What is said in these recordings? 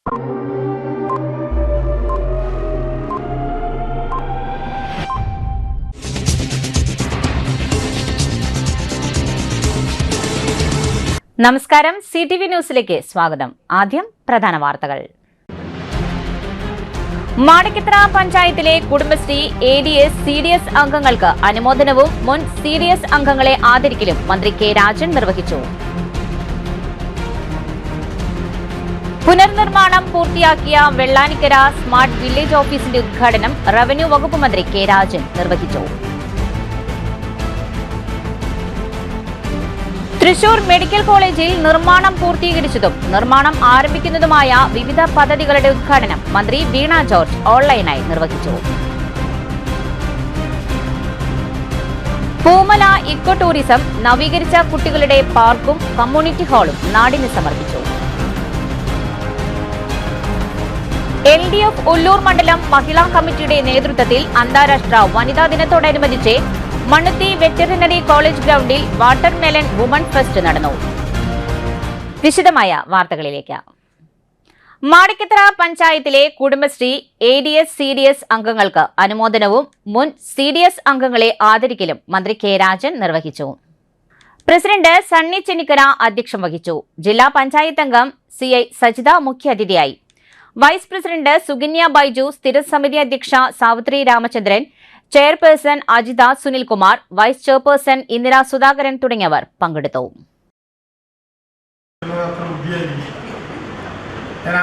നമസ്കാരം, CTV ന്യൂസിലേക്ക് സ്വാഗതം. ആദ്യം പ്രധാന വാർത്തകൾ. മാടക്കത്ര പഞ്ചായത്തിലെ കുടുംബശ്രീ ADS CDS അംഗങ്ങൾക്ക് അനുമോദനവും മുൻ CDS അംഗങ്ങളെ ആദരിക്കലും മന്ത്രി കെ രാജൻ നിർവഹിച്ചു. പുനർനിർമ്മാണം പൂർത്തിയാക്കിയ വെള്ളാനിക്കര സ്മാർട്ട് വില്ലേജ് ഓഫീസിന്റെ ഉദ്ഘാടനം റവന്യൂ വകുപ്പ് മന്ത്രി കെ രാജൻ നിർവഹിച്ചു. തൃശൂർ മെഡിക്കൽ കോളേജിൽ നിർമ്മാണം പൂർത്തീകരിച്ചതും നിർമ്മാണം ആരംഭിക്കുന്നതുമായ വിവിധ പദ്ധതികളുടെ ഉദ്ഘാടനം മന്ത്രി വീണ ജോർജ് ഓൺലൈനായി നിർവഹിച്ചു. പൂമല ഇക്കോ ടൂറിസം നവീകരിച്ച കുട്ടികളുടെ പാർക്കും കമ്മ്യൂണിറ്റി ഹാളും നാടിന് സമർപ്പിച്ചു. LDF ഉള്ളൂർ മണ്ഡലം മഹിളാ കമ്മിറ്റിയുടെ നേതൃത്വത്തിൽ അന്താരാഷ്ട്ര വനിതാ ദിനത്തോടനുബന്ധിച്ച് മണ്ണുത്തി വെറ്ററിനറി കോളേജ് ഗ്രൗണ്ടിൽ വാട്ടർമെലൺ വുമൺ ഫെസ്റ്റ് നടന്നു. വിശദമായ വാർത്തകളിലേക്ക്. മാടക്കത്ര പഞ്ചായത്തിലെ കുടുംബശ്രീ ADS CDS അംഗങ്ങൾക്ക് അനുമോദനവും മുൻ CDS അംഗങ്ങളെ ആദരിക്കലും മന്ത്രി കെ രാജൻ നിർവഹിച്ചു. പ്രസിഡന്റ് സണ്ണി ചെന്നിക്കര അധ്യക്ഷം വഹിച്ചു. ജില്ലാ പഞ്ചായത്ത് അംഗം CI സജിത മുഖ്യാതിഥിയായി. വൈസ് പ്രസിഡന്റ് സുകന്യ ബൈജു, സ്ഥിരസമിതി അധ്യക്ഷ Savithri Ramachandran, chairperson Ajitha Sunilkumar, vice chairperson Indira Sudhakaran തുടങ്ങിയവർ പങ്കെടുത്തു.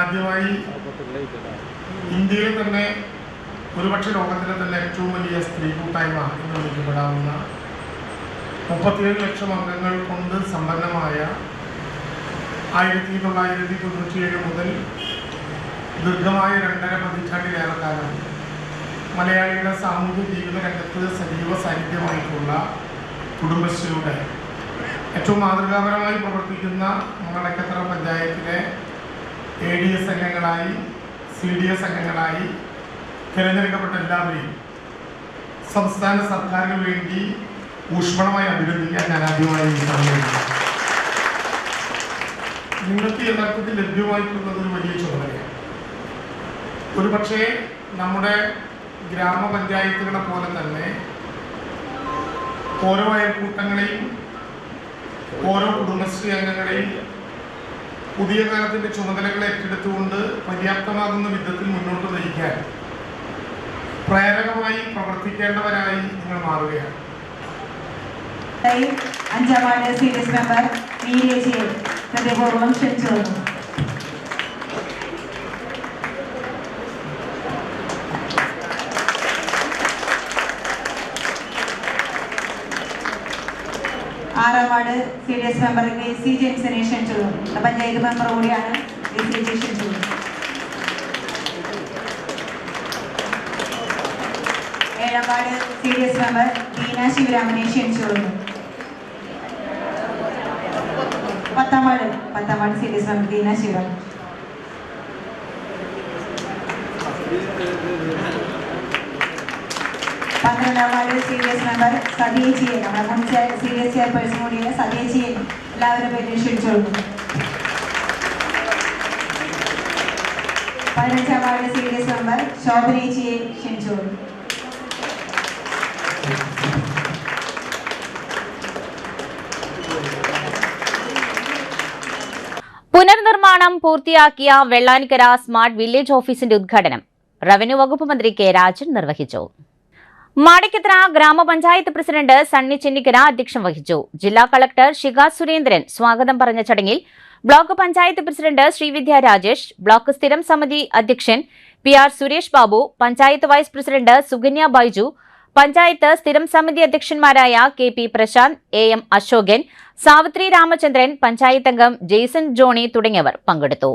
ആദ്യമായി ഇന്ത്യയിൽ തന്നെ ഒരുപക്ഷെ ലോകത്തിലെ തന്നെ ഏറ്റവും വലിയ സ്ത്രീ കൂട്ടായ്മ എന്ന് വിളിക്കപ്പെടാവുന്ന 37 ലക്ഷം അംഗങ്ങൾ കൊണ്ട് സമ്പന്നമായ 1997 മുതൽ ദീർഘമായ 2.5 പതിറ്റാണ്ടിലേറെ കാലം മലയാളികളുടെ സാമൂഹ്യ ജീവിത രംഗത്ത് സജീവ സാന്നിധ്യമായിട്ടുള്ള കുടുംബശ്രീയുടെ ഏറ്റവും മാതൃകാപരമായി പ്രവർത്തിക്കുന്ന മാടക്കത്ര പഞ്ചായത്തിലെ ADS അംഗങ്ങളായി CDS അംഗങ്ങളായി തിരഞ്ഞെടുക്കപ്പെട്ട എല്ലാവരെയും സംസ്ഥാന സർക്കാരിന് വേണ്ടി ഊഷ്മളമായി അഭിനന്ദിക്കാൻ ഞാൻ ആദ്യമായി പറയുന്നു. നിങ്ങൾക്ക് യഥാർത്ഥത്തിൽ ലഭ്യമായിട്ടുള്ളത് ഒരു വലിയ ചുമതലയാണ്. ഒരുപക്ഷെ നമ്മുടെ ഗ്രാമപഞ്ചായത്തുകളെ പോലെ തന്നെ ഓരോ അയൽക്കൂട്ടങ്ങളെയും ഓരോ കുടുംബശ്രീ അംഗങ്ങളെയും പുതിയ കാലത്തിന്റെ ചുമതലകളെ ഏറ്റെടുത്തുകൊണ്ട് പര്യാപ്തമാകുന്ന വിധത്തിൽ മുന്നോട്ട് നയിക്കാൻ പ്രേരകമായി പ്രവർത്തിക്കേണ്ടവരായി നിങ്ങൾ മാറുകയാണ്. 5ാം വാർഡ് CDS മെമ്പർ നീരേജിയെ ഹൃദയപൂർവ്വം ക്ഷണിച്ചു വന്നു. ആറാം വാർഡ് CDS മെമ്പർ സി ജെയിംസിനെ ക്ഷണിച്ചുള്ളൂ. പഞ്ചായത്ത് മെമ്പർ കൂടിയാണ് സി ജെ ക്ഷണിച്ചുള്ളൂ. 7ാം വാർഡ് CDS മെമ്പർ ദീന ശിവരാമനെ ക്ഷണിച്ചുള്ളൂ. 10ാം ward CDS member Deena Sivaraman. 12ാം വാർഡ് CDS മെമ്പർ സതീജിയെ, നമ്മുടെ മുൻ CDS ചെയർപേഴ്സൺ കൂടിയ സതീജിയെ എല്ലാവരും പേര് ക്ഷണിച്ചോളൂ. 15ാം വാർഡ് CDS മെമ്പർ ശോഭനേജിയെ ക്ഷണിച്ചോളൂ. പുനർനിർമ്മാണം പൂർത്തിയാക്കിയ വെള്ളാനിക്കര സ്മാർട്ട് വില്ലേജ് ഓഫീസിന്റെ ഉദ്ഘാടനം റവന്യൂ വകുപ്പ് മന്ത്രി കെ രാജൻ നിർവഹിച്ചു. മാടക്കത്ര ഗ്രാമപഞ്ചായത്ത് പ്രസിഡന്റ് സണ്ണി ചെന്നിക്കര അധ്യക്ഷം വഹിച്ചു. ജില്ലാ കളക്ടർ ശിഖ സുരേന്ദ്രൻ സ്വാഗതം പറഞ്ഞ ചടങ്ങിൽ block panchayat president Srividya Rajesh, block സ്ഥിരം സമിതി അധ്യക്ഷൻ PR Suresh Babu, panchayat vice president Sukanya Baiju, panchayat സ്ഥിരം സമിതി അധ്യക്ഷന്മാരായ KP പ്രശാന്ത്, AM അശോകൻ, സാവിത്രി രാമചന്ദ്രൻ, പഞ്ചായത്ത് അംഗം ജെയ്സൺ ജോണി തുടങ്ങിയവർ പങ്കെടുത്തു.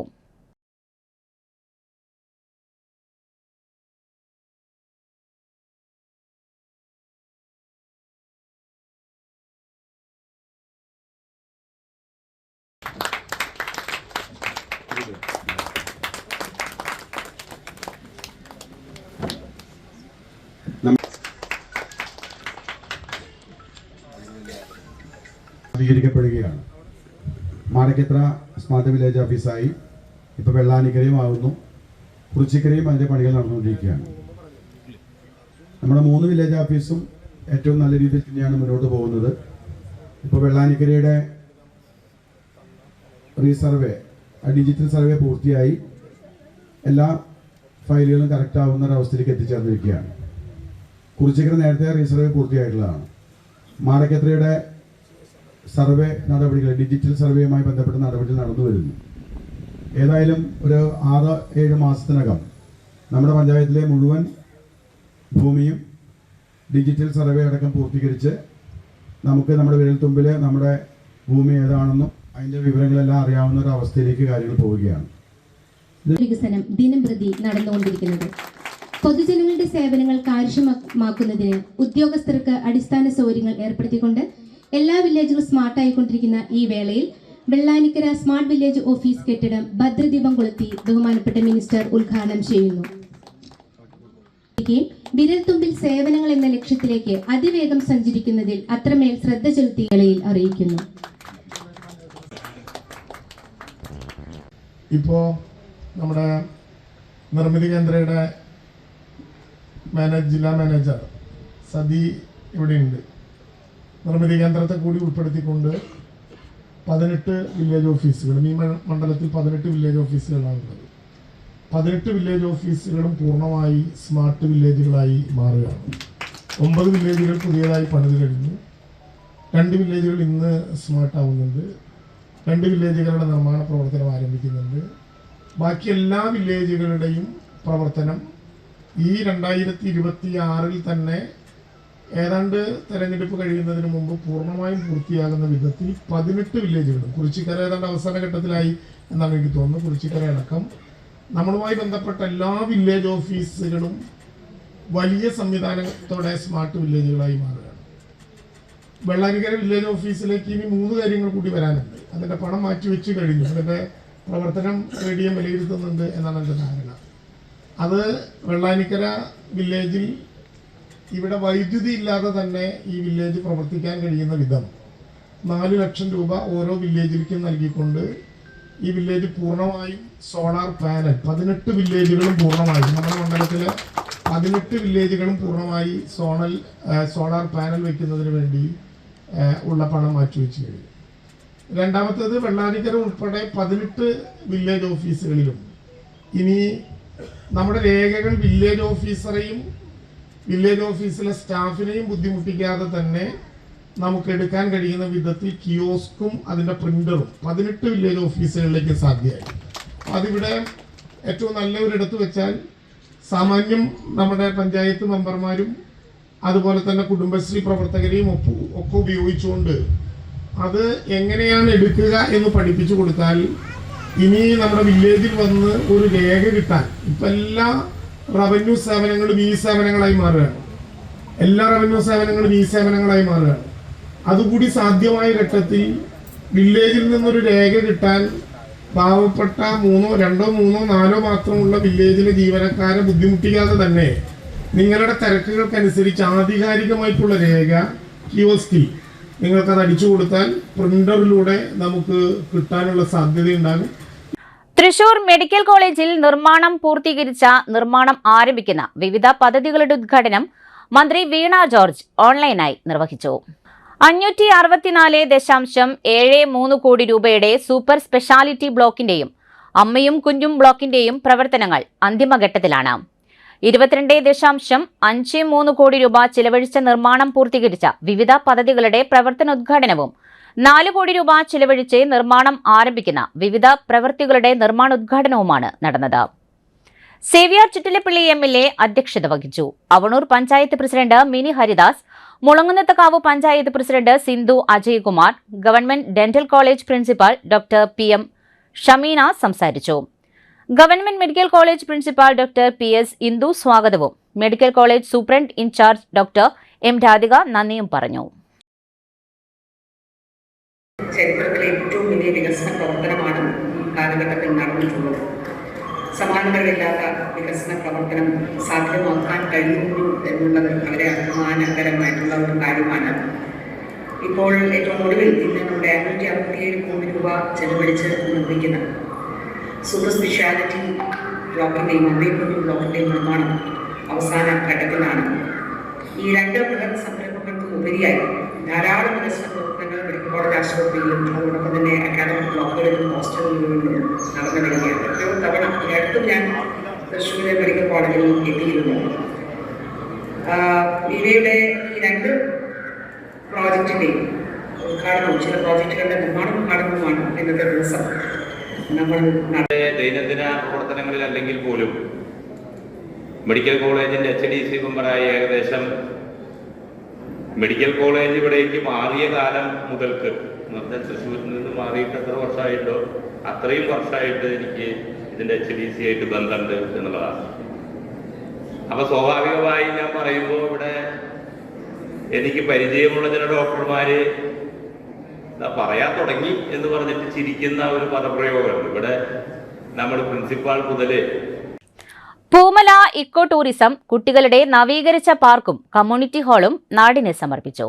സ്വീകരിക്കപ്പെടുകയാണ്. മാടക്കത്ര സ്മാർട്ട് വില്ലേജ് ഓഫീസായി ഇപ്പോൾ വെള്ളാനിക്കരയും ആകുന്നു, കുറിച്ചിക്കരയും അതിൻ്റെ പണികൾ നടന്നുകൊണ്ടിരിക്കുകയാണ്. നമ്മുടെ 3 വില്ലേജ് ഓഫീസും ഏറ്റവും നല്ല രീതിയിൽ തന്നെയാണ് മുന്നോട്ട് പോകുന്നത്. ഇപ്പോൾ വെള്ളാനിക്കരയുടെ റീസർവേ, ഡിജിറ്റൽ സർവേ പൂർത്തിയായി എല്ലാ ഫയലുകളും കറക്റ്റ് ആവുന്ന ഒരവസ്ഥയിലേക്ക് എത്തിച്ചേർന്നിരിക്കുകയാണ്. കുറിച്ചിക്കര നേരത്തെ റീസർവേ പൂർത്തിയായിട്ടുള്ളതാണ്. മാടക്കത്രയുടെ സർവേ നടപടികൾ, ഡിജിറ്റൽ സർവേയുമായി ബന്ധപ്പെട്ട നടപടികൾ നടന്നു വരുന്നു. ഏതായാലും ഒരു 6-7 മാസത്തിനകം നമ്മുടെ പഞ്ചായത്തിലെ മുഴുവൻ ഭൂമിയും ഡിജിറ്റൽ സർവേ അടക്കം പൂർത്തീകരിച്ച് നമുക്ക് നമ്മുടെ വിരൽത്തുമ്പിൽ നമ്മുടെ ഭൂമി ഏതാണെന്നും അതിൻ്റെ വിവരങ്ങളെല്ലാം അറിയാവുന്ന ഒരു അവസ്ഥയിലേക്ക് കാര്യങ്ങൾ പോവുകയാണ്. വികസനം ദിനം പ്രതി നടന്നുകൊണ്ടിരിക്കുന്നത്. പൊതുജനങ്ങളുടെ സേവനങ്ങൾ കാര്യക്ഷമമാക്കുന്നതിന് ഉദ്യോഗസ്ഥർക്ക് അടിസ്ഥാന സൗകര്യങ്ങൾ ഏർപ്പെടുത്തിക്കൊണ്ട് എല്ലാ വില്ലേജുകളും സ്മാർട്ടായിക്കൊണ്ടിരിക്കുന്ന ഈ വേളയിൽ വെള്ളാനിക്കര സ്മാർട്ട് വില്ലേജ് ഓഫീസ് കെട്ടിടം ഭദ്രദീപം കൊളുത്തി ബഹുമാനപ്പെട്ട മിനിസ്റ്റർ ഉദ്ഘാടനം ചെയ്യുന്നു. വിരൽത്തുമ്പിൽ സേവനങ്ങൾ എന്ന ലക്ഷ്യത്തിലേക്ക് അതിവേഗം സഞ്ചരിക്കുന്നതിൽ അത്രമേൽ ശ്രദ്ധ ചെലുത്തിയ വേളയിൽ അറിയിക്കുന്നു. ഇപ്പോൾ നമ്മുടെ നിർമ്മിതി കേന്ദ്രയുടെ ജില്ലാ മാനേജർ സതി ഇവിടെയുണ്ട്. നിർമ്മിതി കേന്ദ്രത്തെ കൂടി ഉൾപ്പെടുത്തിക്കൊണ്ട് 18 വില്ലേജ് ഓഫീസുകളും, ഈ മണ്ഡലത്തിൽ 18 വില്ലേജ് ഓഫീസുകളാണുള്ളത്. 18 വില്ലേജ് ഓഫീസുകളും പൂർണ്ണമായി സ്മാർട്ട് വില്ലേജുകളായി മാറുകയാണ്. 9 വില്ലേജുകൾ പുതിയതായി പണിത് കഴിഞ്ഞു. 2 വില്ലേജുകൾ ഇന്ന് സ്മാർട്ടാവുന്നുണ്ട്. 2 വില്ലേജുകളുടെ നിർമ്മാണ പ്രവർത്തനം ആരംഭിക്കുന്നുണ്ട്. ബാക്കി എല്ലാ വില്ലേജുകളുടെയും പ്രവർത്തനം ഈ 2026 തന്നെ ഏതാണ്ട് തെരഞ്ഞെടുപ്പ് കഴിയുന്നതിന് മുമ്പ് പൂർണ്ണമായും പൂർത്തിയാകുന്ന വിധത്തിൽ 18 വില്ലേജുകളും, കുറിച്ചിക്കര ഏതാണ്ട് അവസാന ഘട്ടത്തിലായി എന്നാണ് എനിക്ക് തോന്നുന്നത്, കുറിച്ചിക്കര അടക്കം നമ്മളുമായി ബന്ധപ്പെട്ട എല്ലാ വില്ലേജ് ഓഫീസുകളും വലിയ സംവിധാനത്തോടെ സ്മാർട്ട് വില്ലേജുകളായി മാറുകയാണ്. വെള്ളാനിക്കര വില്ലേജ് ഓഫീസിലേക്ക് ഇനി 3 കാര്യങ്ങൾ കൂടി വരാനുണ്ട്. അതിൻ്റെ പണം മാറ്റിവെച്ച് കഴിഞ്ഞു. അതിൻ്റെ പ്രവർത്തനം ADM വിലയിരുത്തുന്നുണ്ട് എന്നാണ് എൻ്റെ ധാരണ. അത് വെള്ളാനിക്കര വില്ലേജിൽ ഇവിടെ വൈദ്യുതി ഇല്ലാതെ തന്നെ ഈ വില്ലേജ് പ്രവർത്തിക്കാൻ കഴിയുന്ന വിധം 4 ലക്ഷം രൂപ ഓരോ വില്ലേജിലേക്കും നൽകിക്കൊണ്ട് ഈ വില്ലേജ് പൂർണ്ണമായും സോളാർ പാനൽ, 18 വില്ലേജുകളും പൂർണ്ണമായും, നമ്മുടെ മണ്ഡലത്തിലെ 18 വില്ലേജുകളും പൂർണ്ണമായി സോളാർ പാനൽ വയ്ക്കുന്നതിന് വേണ്ടി ഉള്ള പണം മാറ്റിവെച്ച് കഴിഞ്ഞു. രണ്ടാമത്തേത് വെള്ളാനിക്കര ഉൾപ്പെടെ 18 വില്ലേജ് ഓഫീസുകളിലും ഇനി നമ്മുടെ രേഖകൾ വില്ലേജ് ഓഫീസറെയും വില്ലേജ് ഓഫീസിലെ സ്റ്റാഫിനെയും ബുദ്ധിമുട്ടിക്കാതെ തന്നെ നമുക്ക് എടുക്കാൻ കഴിയുന്ന വിധത്തിൽ കിയോസ്കും അതിൻ്റെ പ്രിന്ററും 18 വില്ലേജ് ഓഫീസുകളിലേക്ക് സാധ്യമായി. അതിവിടെ ഏറ്റവും നല്ലൊരിടത്ത് വെച്ചാൽ സാമാന്യം നമ്മുടെ പഞ്ചായത്ത് മെമ്പർമാരും അതുപോലെ തന്നെ കുടുംബശ്രീ പ്രവർത്തകരെയും ഒക്കെ ഉപയോഗിച്ചുകൊണ്ട് അത് എങ്ങനെയാണ് എടുക്കുക എന്ന് പഠിപ്പിച്ചു കൊടുത്താൽ ഇനി നമ്മുടെ വില്ലേജിൽ വന്ന് ഒരു രേഖ കിട്ടാൻ ഇപ്പം എല്ലാ റവന്യൂ സേവനങ്ങളും ഈ സേവനങ്ങളായി മാറുകയാണ്. എല്ലാ റവന്യൂ സേവനങ്ങളും ഈ സേവനങ്ങളായി മാറുകയാണ്. അതുകൂടി സാധ്യമായ ഘട്ടത്തിൽ വില്ലേജിൽ നിന്നൊരു രേഖ കിട്ടാൻ പാവപ്പെട്ട 2, 3, 4 മാത്രമുള്ള വില്ലേജിലെ ജീവനക്കാരെ ബുദ്ധിമുട്ടിക്കാതെ തന്നെ നിങ്ങളുടെ തിരക്കുകൾക്കനുസരിച്ച് ആധികാരികമായിട്ടുള്ള രേഖ കിയോസ്കിൽ നിങ്ങൾക്കത് അടിച്ചു കൊടുത്താൽ പ്രിന്ററിലൂടെ നമുക്ക് കിട്ടാനുള്ള സാധ്യതയുണ്ടാകും. തൃശൂർ മെഡിക്കൽ കോളേജിൽ നിർമ്മാണം ആരംഭിക്കുന്ന വിവിധ പദ്ധതികളുടെ ഉദ്ഘാടനം മന്ത്രി വീണ ജോർജ് ഓൺലൈനായി നിർവഹിച്ചു. 564.73 കോടി രൂപയുടെ സൂപ്പർ സ്പെഷ്യാലിറ്റി ബ്ലോക്കിന്റെയും അമ്മയും കുഞ്ഞും ബ്ലോക്കിന്റെയും പ്രവർത്തനങ്ങൾ അന്തിമഘട്ടത്തിലാണ്. 22.53 കോടി രൂപ ചിലവഴിച്ച നിർമ്മാണം പൂർത്തീകരിച്ച വിവിധ പദ്ധതികളുടെ പ്രവർത്തനോദ്ഘാടനവും 4 കോടി രൂപ ചിലവഴിച്ച് നിർമ്മാണം ആരംഭിക്കുന്ന വിവിധ പ്രവൃത്തികളുടെ നിർമ്മാണോദ്ഘാടനവുമാണ് നടന്നത്. സേവ്യർ ചിറ്റിലപ്പള്ളി MLA അധ്യക്ഷത വഹിച്ചു. Avanur panchayat president Mini Haridas, Mulankunnathukavu panchayat president Sindhu Ajaykumar, government dental college principal doctor PM Shameena സംസാരിച്ചു. Government medical college principal doctor PS Indu സ്വാഗതവും medical college superintendent in charge doctor M Radhika നന്ദിയും പറഞ്ഞു. ചരിത്രത്തിലെ ഏറ്റവും വലിയ വികസന പ്രവർത്തനമാണ് ഈ കാലഘട്ടത്തിൽ നടന്നിട്ടുള്ളത്. സമാനതകളില്ലാത്ത വികസന പ്രവർത്തനം സാധ്യമാക്കാൻ കഴിയുന്നു എന്നുള്ളത് വളരെ അഭിമാനകരമായിട്ടുള്ള ഒരു കാര്യമാണ്. ഇപ്പോൾ ഏറ്റവും ഒടുവിൽ ഇന്ന് നമ്മുടെ 567 കോടി രൂപ ചെലവഴിച്ച് നിർമ്മിക്കുന്ന സൂപ്പർ സ്പെഷ്യാലിറ്റി ബ്ലോക്കിൻ്റെയും മന്ദേപ്പൂർ ബ്ലോക്കിൻ്റെയും നിർമ്മാണം അവസാന ഘട്ടത്തിലാണ്. ഈ രണ്ട് ബൃഹത് സംരംഭങ്ങൾക്കും ഉപരിയായി ധാരാളം വികസന പ്രവർത്തനങ്ങൾ മെഡിക്കൽ കോളേജ് ആശുപത്രിയിലും അതോടൊപ്പം തന്നെ അക്കാദമിക് ബ്ലോക്കുകളിലും ഹോസ്റ്റലുകളിലും നടന്നു വരികയാണ്. ഒരു തവണ ഈ അടുത്തും ഞാൻ തൃശ്ശൂരിലെ മെഡിക്കൽ കോളേജിൽ എത്തിയിരുന്നു. ഇവയുടെ ഈ രണ്ട് പ്രോജക്റ്റിൻ്റെയും ഉദ്ഘാടനവും ചില പ്രോജക്റ്റുകളുടെ നിർമ്മാണ ഉദ്ഘാടനവുമാണ് ഇന്നത്തെ ദിവസം നമ്മൾ ദൈനംദിന പ്രവർത്തനങ്ങളിൽ അല്ലെങ്കിൽ പോലും മെഡിക്കൽ കോളേജിൻ്റെ HDC മെമ്പറായി ഏകദേശം മെഡിക്കൽ കോളേജ് ഇവിടേക്ക് മാറിയ കാലം മുതൽക്ക് തൃശ്ശൂരിൽ നിന്ന് മാറിയിട്ട് എത്ര വർഷമായിട്ടോ അത്രയും വർഷമായിട്ട് എനിക്ക് ഇതിൻ്റെ HDC ആയിട്ട് ബന്ധമുണ്ട് എന്നുള്ളതാണ്. അപ്പോൾ സ്വാഭാവികമായി ഞാൻ പറയുമ്പോൾ ഇവിടെ എനിക്ക് പരിചയമുള്ള ചില ഡോക്ടർമാർ പറയാൻ തുടങ്ങി എന്ന് പറഞ്ഞിട്ട് ചിരിക്കുന്ന ഒരു പദപ്രയോഗമുണ്ട്. ഇവിടെ നമ്മൾ പ്രിൻസിപ്പാൾ മുതൽ പൂമല ഇക്കോ ടൂറിസം കുട്ടികളുടെ നവീകരിച്ച പാർക്കും കമ്മ്യൂണിറ്റി ഹാളും നാടിന് സമർപ്പിച്ചു.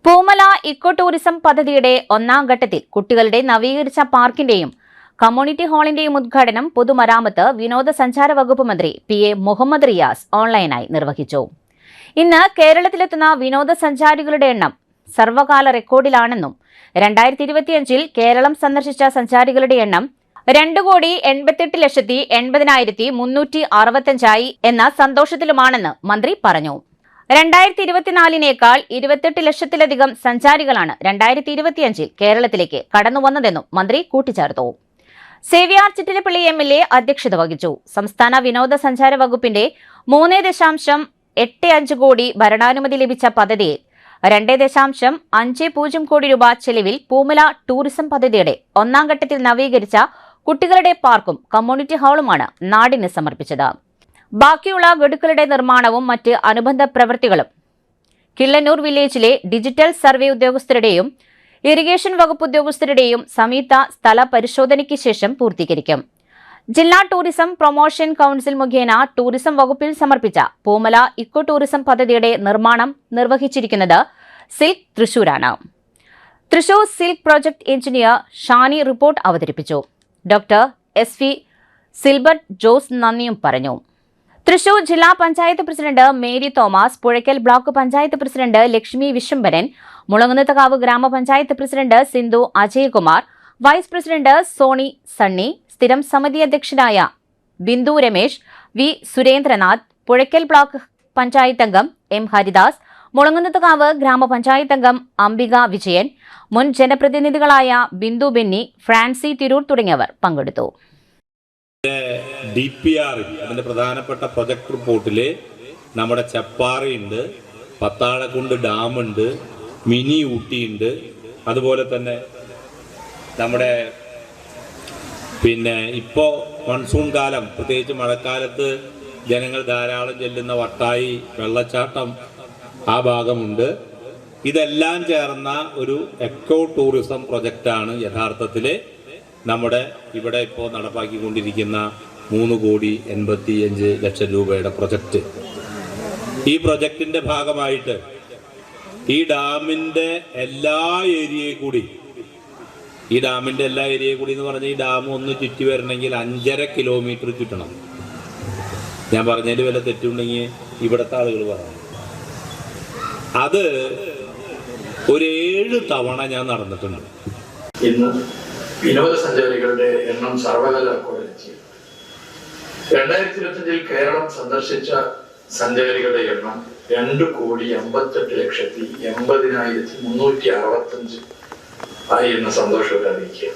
പൂമല ഇക്കോ ടൂറിസം പദ്ധതിയുടെ ഒന്നാം ഘട്ടത്തിൽ കുട്ടികളുടെ നവീകരിച്ച പാർക്കിന്റെയും കമ്മ്യൂണിറ്റി ഹാളിന്റെയും ഉദ്ഘാടനം പൊതുമരാമത്ത് വിനോദസഞ്ചാര വകുപ്പ് മന്ത്രി PA മുഹമ്മദ് റിയാസ് ഓൺലൈനായി നിർവഹിച്ചു. ഇന്ന് കേരളത്തിലെത്തുന്ന വിനോദസഞ്ചാരികളുടെ എണ്ണം സർവകാല റെക്കോർഡിലാണെന്നും 2025 കേരളം സന്ദർശിച്ച സഞ്ചാരികളുടെ എണ്ണം 2,88,80,365 എന്ന സന്തോഷത്തിലുമാണെന്ന് മന്ത്രി പറഞ്ഞു. 2024 28 ലക്ഷത്തിലധികം സഞ്ചാരികളാണ് 2025 കേരളത്തിലേക്ക് കടന്നുവന്നതെന്നും മന്ത്രി കൂട്ടിച്ചേർത്തു. സേവ്യാർ ചിറ്റിലപ്പള്ളി MLA അധ്യക്ഷത വഹിച്ചു. സംസ്ഥാന വിനോദസഞ്ചാര വകുപ്പിന്റെ 3.85 കോടി ഭരണാനുമതി ലഭിച്ച പദ്ധതിയിൽ 2.50 കോടി രൂപ ചെലവിൽ പൂമല ടൂറിസം പദ്ധതിയുടെ ഒന്നാം ഘട്ടത്തിൽ നവീകരിച്ച കുട്ടികളുടെ പാർക്കും കമ്മ്യൂണിറ്റി ഹാളുമാണ് നാടിന് സമർപ്പിച്ചത്. ബാക്കിയുള്ള ഗഡുക്കളുടെ നിർമ്മാണവും മറ്റ് അനുബന്ധ പ്രവൃത്തികളും കിള്ളന്നൂർ വില്ലേജിലെ ഡിജിറ്റൽ സർവേ ഉദ്യോഗസ്ഥരുടെയും ഇറിഗേഷൻ വകുപ്പ് ഉദ്യോഗസ്ഥരുടെയും സംയുക്ത സ്ഥല പരിശോധനയ്ക്ക് ശേഷം പൂർത്തീകരിക്കും. ജില്ലാ ടൂറിസം പ്രൊമോഷൻ കൌൺസിൽ മുഖേന ടൂറിസം വകുപ്പിൽ സമർപ്പിച്ച പൂമല ഇക്കോ ടൂറിസം പദ്ധതിയുടെ നിർമ്മാണം നിർവഹിച്ചിരിക്കുന്നത് സിൽക്ക് തൃശൂരാണ്. Thrissur silk project engineer Shani report അവതരിപ്പിച്ചു. ഡോക്ടർ SV സിൽബർട്ട് ജോസ് നന്ദിയും പറഞ്ഞു. തൃശൂർ ജില്ലാ panchayat president Mary Thomas, Puzhakkal block panchayat president Lakshmi Viswambharan, Mulankunnathukavu ഗ്രാമപഞ്ചായത്ത് president Sindhu Ajaykumar, vice president Soni Sunny, സ്ഥിരം സമിതി അധ്യക്ഷനായ ബിന്ദു രമേശ്, വി സുരേന്ദ്രനാഥ്, പുഴയ്ക്കൽ ബ്ലോക്ക് പഞ്ചായത്ത് അംഗം M ഹരിദാസ്, മുളങ്ങുന്നത്തകാവ് ഗ്രാമപഞ്ചായത്ത് അംഗം അംബിക വിജയൻ, മുൻ ജനപ്രതിനിധികളായ ബിന്ദു ബെന്നി, ഫ്രാൻസി തിരൂർ തുടങ്ങിയവർ പങ്കെടുത്തു. DPR അതിൻ്റെ പ്രധാനപ്പെട്ട പ്രൊജക്ട് റിപ്പോർട്ടിൽ നമ്മുടെ ചെപ്പാറയുണ്ട്, പത്താളക്കുണ്ട് ഡാമുണ്ട്, മിനി ഊട്ടിയുണ്ട്, അതുപോലെ തന്നെ നമ്മുടെ ഇപ്പോൾ മൺസൂൺ കാലം പ്രത്യേകിച്ച് മഴക്കാലത്ത് ജനങ്ങൾ ധാരാളം ചെല്ലുന്ന വട്ടായി വെള്ളച്ചാട്ടം ആ ഭാഗമുണ്ട്. ഇതെല്ലാം ചേർന്ന ഒരു എക്കോ ടൂറിസം പ്രൊജക്റ്റാണ് യഥാർത്ഥത്തിൽ നമ്മുടെ ഇവിടെ ഇപ്പോൾ നടപ്പാക്കിക്കൊണ്ടിരിക്കുന്ന 3,85 ലക്ഷം രൂപയുടെ പ്രൊജക്റ്റ്. ഈ പ്രൊജക്റ്റിൻ്റെ ഭാഗമായിട്ട് ഈ ഡാമിൻ്റെ എല്ലാ ഏരിയയിൽ കൂടി എന്ന് പറഞ്ഞാൽ ഈ ഡാം ഒന്ന് ചുറ്റി വരണമെങ്കിൽ 5.5 കിലോമീറ്റർ ചുറ്റണം. ഞാൻ പറഞ്ഞതിൽ വല്ല തെറ്റുണ്ടെങ്കിൽ ഇവിടുത്തെ ആളുകൾ പറഞ്ഞു. അത് ഒരു 7 തവണ ഞാൻ നടന്നിട്ടുണ്ട്. ഇന്ന് വിനോദസഞ്ചാരികളുടെ എണ്ണം സർവകാല റെക്കോർഡിലെത്തി. 2025 കേരളം സന്ദർശിച്ച സഞ്ചാരികളുടെ എണ്ണം 2,88,80,365 ആയി എന്ന സന്തോഷത്തെ അറിയിക്കുക.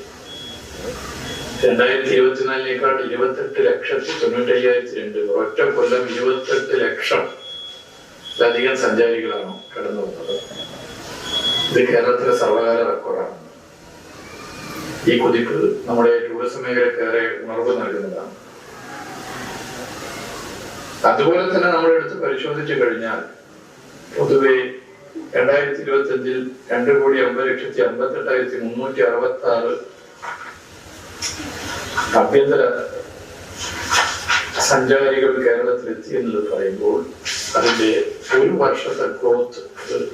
2024 28,95,002 ഒറ്റ കൊല്ലം 28 ലക്ഷത്തിലധികം സഞ്ചാരികളാണ് കടന്നു വന്നത്. ഇത് കേരളത്തിലെ സർവകാല റെക്കോർഡാണ്. ഈ കുതിപ്പ് നമ്മുടെ ടൂറിസം മേഖലക്കേറെ ഉണർവ് നൽകുന്നതാണ്. അതുപോലെ തന്നെ നമ്മൾ എടുത്ത് പരിശോധിച്ചു കഴിഞ്ഞാൽ പൊതുവെ 2025 2,50,58,366 ആഭ്യന്തര സഞ്ചാരികൾ കേരളത്തിലെത്തി എന്നുള്ളത് പറയുമ്പോൾ അതിന്റെ ഒരു വർഷത്തെ ഗ്രോത്ത്